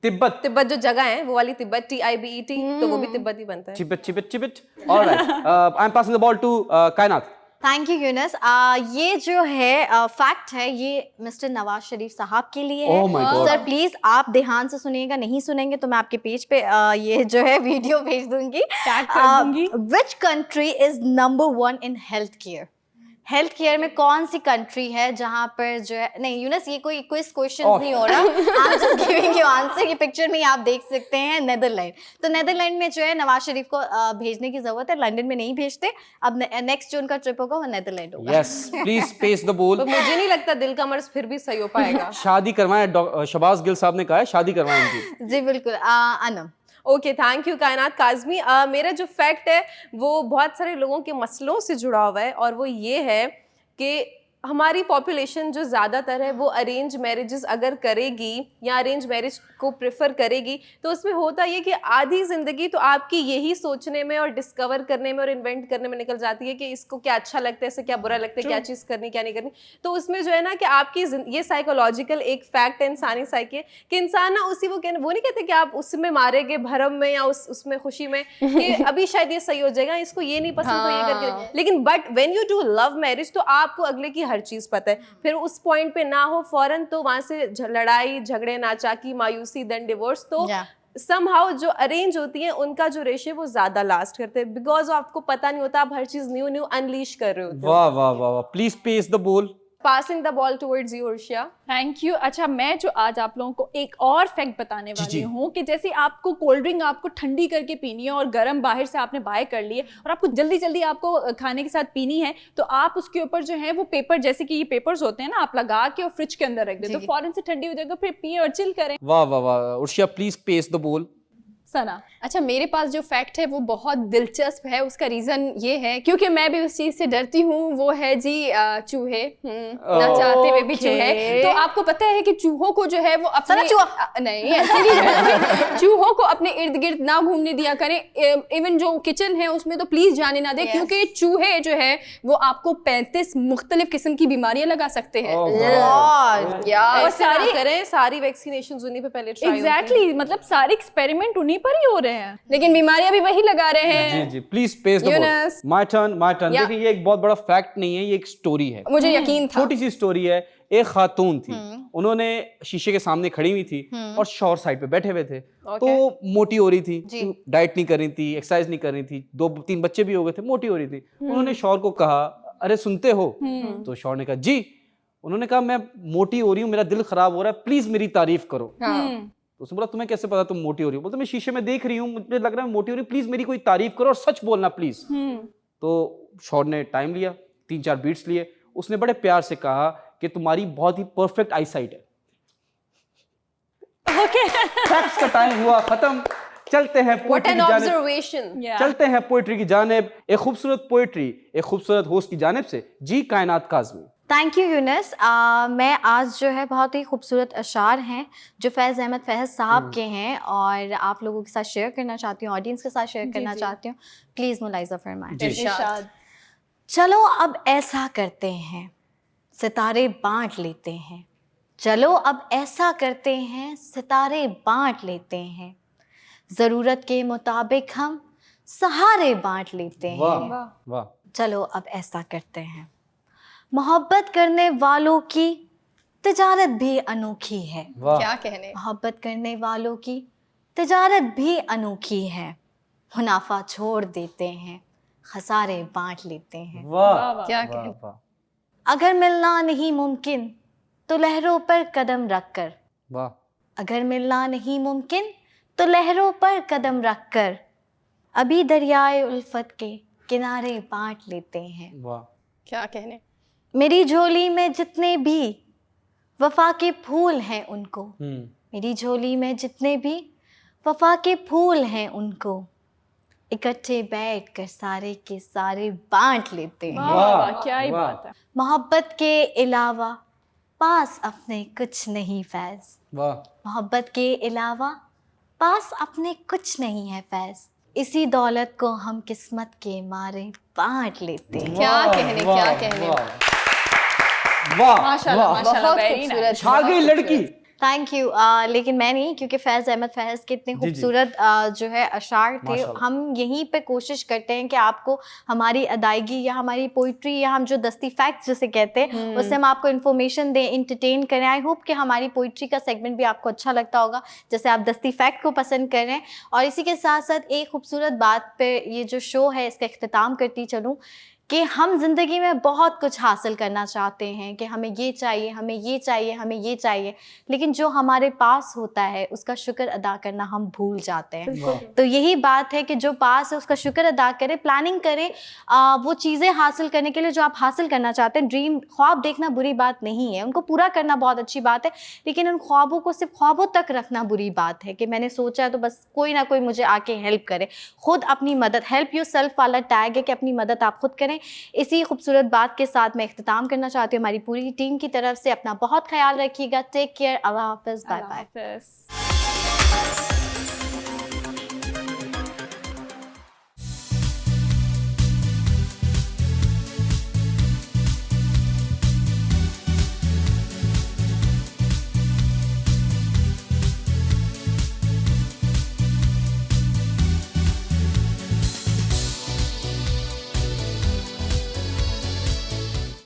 Tibet, Tibet जो जगह है वो वाली तिब्बत, TIBET, तो वो भी तिब्बती बनता है। चिबट। Alright, I am passing the ball to Kainat. Thank you Yunus. ये जो है फैक्ट है ये मिस्टर नवाज शरीफ साहब के लिए है। Oh my God. Sir please आप ध्यान से सुनिएगा, नहीं सुनेंगे तो मैं आपके पेज पे ये जो है वीडियो भेज दूंगी। टैग कर दूंगी। Which country is number 1 in health care? Health care में कौन सी कंट्री है जहां पर जो है, नहीं यूनस ये कोई क्विज क्वेश्चन नहीं हो रहा, I am just giving you answer. ये पिक्चर में आप देख सकते हैं नेदरलैंड। तो नेदरलैंड में जो है नवाज शरीफ को भेजने की जरूरत है, लंदन में नहीं भेजते। अब नेक्स्ट जो उनका ट्रिप होगा वो नेदरलैंड होगा। Yes, please pass the ball. तो मुझे नहीं लगता दिल का मर्ज फिर भी सही हो पाएगा। शादी करवाएं, शहबाज गिल साहब ने कहा है शादी करवाएं उनकी। जी बिल्कुल। अनम, ओके, थैंक यू कायनात काज़मी। मेरा जो फैक्ट है वो बहुत सारे लोगों के मसलों से जुड़ा हुआ है और वो ये है कि हमारी पॉपुलेशन जो ज़्यादातर है वो अरेंज मैरिजेस अगर करेगी या अरेंज मैरिज को प्रेफर करेगी, तो उसमें होता ये कि आधी ज़िंदगी तो आपकी यही सोचने में और डिस्कवर करने में और इन्वेंट करने में निकल जाती है कि इसको क्या अच्छा लगता है, इससे क्या बुरा लगता है, क्या चीज़ करनी क्या नहीं करनी। तो उसमें जो है ना कि आपकी ये साइकोलॉजिकल एक फैक्ट है इंसानी साइकी कि इंसान ना उसी वो नहीं कहते कि आप उसमें मारे गए भरम में या उसमें खुशी में कि अभी शायद ये सही हो जाएगा, इसको ये नहीं पसंद तो ये करके, लेकिन but when you do love marriage तो आपको अगले की हर चीज पता है, फिर उस पॉइंट पे ना हो फौरन तो वहां से लड़ाई झगड़े नाचाकी मायूसी देन डिवोर्स। तो समहाउ जो अरेंज होती हैं उनका जो रेशियो वो ज्यादा लास्ट करते हैं, बिकॉज आपको पता नहीं होता, आप हर चीज न्यू अनलीश कर रहे होते हो। वाह वाह वाह वाह, please pass the ball. Passing the ball towards you Arshiya. Thank you. अच्छा, मैं जो आज आप लोगों को एक और फैक्ट बताने वाली हूँ कि जैसे आपको कोल्ड ड्रिंक आपको ठंडी करके पीनी है और गर्म बाहर से आपने बाय कर ली है और आपको जल्दी जल्दी आपको खाने के साथ पीनी है, तो आप उसके ऊपर जो है वो पेपर, जैसे कि ये पेपर्स होते हैं ना, आप लगा के और फ्रिज के अंदर रख दे तो फौरन से ठंडी हो जाएगा, फिर पिए और चिल करें। वाह वाह वाह, उर्शिया प्लीज पेस द बॉल। सना। अच्छा, मेरे पास जो फैक्ट है वो बहुत दिलचस्प है। उसका रीज़न ये है क्योंकि मैं भी उस चीज़ से डरती हूँ, वो है जी चूहे। ना चाहते हुए भी चूहे। तो आपको पता है कि चूहों को जो है वो अपने नहीं ऐसे नहीं चूहों को अपने इर्द गिर्द ना घूमने दिया करें। इवन जो किचन है उसमें तो प्लीज़ जाने ना दें, क्योंकि चूहे जो है वो आपको 35 मुख्तलिफ किस्म की बीमारियां लगा सकते हैं। और सारी वैक्सीनेशन उन्हीं पे पहले ट्राई एग्जैक्टली, मतलब सारे एक्सपेरिमेंट उन्हीं पर ही हो रहे हैं, लेकिन बीमारियां भी वही लगा रहे हैं। जी जी, please pass the ball. My turn. देखिए, ये एक बहुत बड़ा फैक्ट नहीं है, ये एक स्टोरी है। मुझे यकीन था। छोटी सी स्टोरी है। एक खातून थी, उन्होंने शीशे के सामने खड़ी हुई थी और शौहर साइड पे बैठे हुए थे। तो मोटी हो रही थी, डाइट नहीं कर रही थी, एक्सरसाइज नहीं कर रही थी, 2-3 बच्चे भी हो गए थे, मोटी हो रही थी। उन्होंने शौहर को कहा, अरे सुनते हो? तो शौहर ने कहा जी। उन्होंने कहा, मैं मोटी हो रही हूँ, मेरा दिल खराब हो रहा है, प्लीज मेरी तारीफ करो। तो उसने बोला, तुम्हें कैसे पता तुम मोटी हो रही हो? बोलते, मैं शीशे में देख रही हूँ, मुझे लग रहा है मोटी हो रही हूँ, प्लीज मेरी कोई तारीफ करो और सच बोलना प्लीज। तो शौहर ने टाइम लिया, 3-4 बीट्स लिए, उसने बड़े प्यार से कहा कि तुम्हारी बहुत ही परफेक्ट आई साइट है। ओके, फैक्ट्स का टाइम हुआ खत्म। चलते हैं पोएट्री की जानिब। चलते हैं पोएट्री की जानिब। एक खूबसूरत पोएट्री एक खूबसूरत होस्ट की जानिब से। जी कायनात काज़मी। Thank you Yunus. मैं आज जो है बहुत ही खूबसूरत अशार हैं जो फैज़ अहमद फैज़ साहब के हैं और आप लोगों के साथ शेयर करना चाहती हूँ, ऑडियंस के साथ शेयर करना चाहती हूँ। प्लीज़ मुलाइज़ा फरमाएं। चलो अब ऐसा करते हैं, सितारे बांट लेते हैं। चलो अब ऐसा करते हैं, सितारे बांट लेते हैं। ज़रूरत के मुताबिक हम सहारे बांट लेते हैं। वाह वाह। चलो अब ऐसा करते हैं, मोहब्बत करने वालों की तिजारत भी अनोखी है। क्या कहने। मोहब्बत करने वालों की तिजारत भी अनोखी है। मुनाफा छोड़ देते हैं, खसारे बांट लेते हैं। वाह क्या कहने। अगर मिलना नहीं मुमकिन तो लहरों पर कदम रख कर। वाह। अगर मिलना नहीं मुमकिन तो लहरों पर कदम रख कर अभी दरियाए उल्फत के किनारे बांट लेते हैं। वाह। क्या कहने। मेरी झोली में जितने भी वफा के फूल हैं उनको, मेरी झोली में जितने भी वफा के फूल हैं उनको इकट्ठे बैठकर सारे के सारे बांट लेते हैं। वाह, क्या ही बात है। मोहब्बत के अलावा पास अपने कुछ नहीं फैज़। वाह। मोहब्बत के अलावा पास अपने कुछ नहीं है फैज़। इसी दौलत को हम किस्मत के मारे बांट लेते हैं। क्या कहने। क्या कहने। वाह माशाल्लाह माशाल्लाह, वेरी नाइस। छा गई लड़की। Thank you. लेकिन मैं नहीं, क्योंकि फैज़ अहमद फैज़ के इतने खूबसूरत जो है अशार थे। हम यहीं पे कोशिश करते हैं कि आपको हमारी अदायगी या हमारी पोइट्री या हम जो दस्ती फैक्ट्स जिसे कहते हैं उससे हम आपको इन्फॉर्मेशन दें, इंटरटेन करें। आई होप कि हमारी पोइट्री का सेगमेंट भी आपको अच्छा लगता होगा, जैसे आप दस्ती फैक्ट को पसंद कर रहे हैं। और इसी के साथ साथ एक खूबसूरत बात पे ये जो शो है इसका इख्तिताम करती चलूँ कि हम ज़िंदगी में बहुत कुछ हासिल करना चाहते हैं कि हमें ये चाहिए, हमें ये चाहिए, हमें ये चाहिए, लेकिन जो हमारे पास होता है उसका शुक्र अदा करना हम भूल जाते हैं। तो यही बात है कि जो पास है उसका शुक्र अदा करें, प्लानिंग करें वो चीज़ें हासिल करने के लिए जो आप हासिल करना चाहते हैं। ड्रीम ख्वाब देखना बुरी बात नहीं है, उनको पूरा करना बहुत अच्छी बात है, लेकिन उन ख्वाबों को सिर्फ ख्वाबों तक रखना बुरी बात है कि मैंने सोचा है तो बस कोई ना कोई मुझे आके हेल्प करे। खुद अपनी मदद, हेल्प योर सेल्फ वाला टैग है कि अपनी मदद आप खुद करें। इसी खूबसूरत बात के साथ मैं इख्तिताम करना चाहती हूँ हमारी पूरी टीम की तरफ से। अपना बहुत ख्याल रखिएगा। Take care. अल्लाह हाफ़िज़। Bye bye. हाफिज़।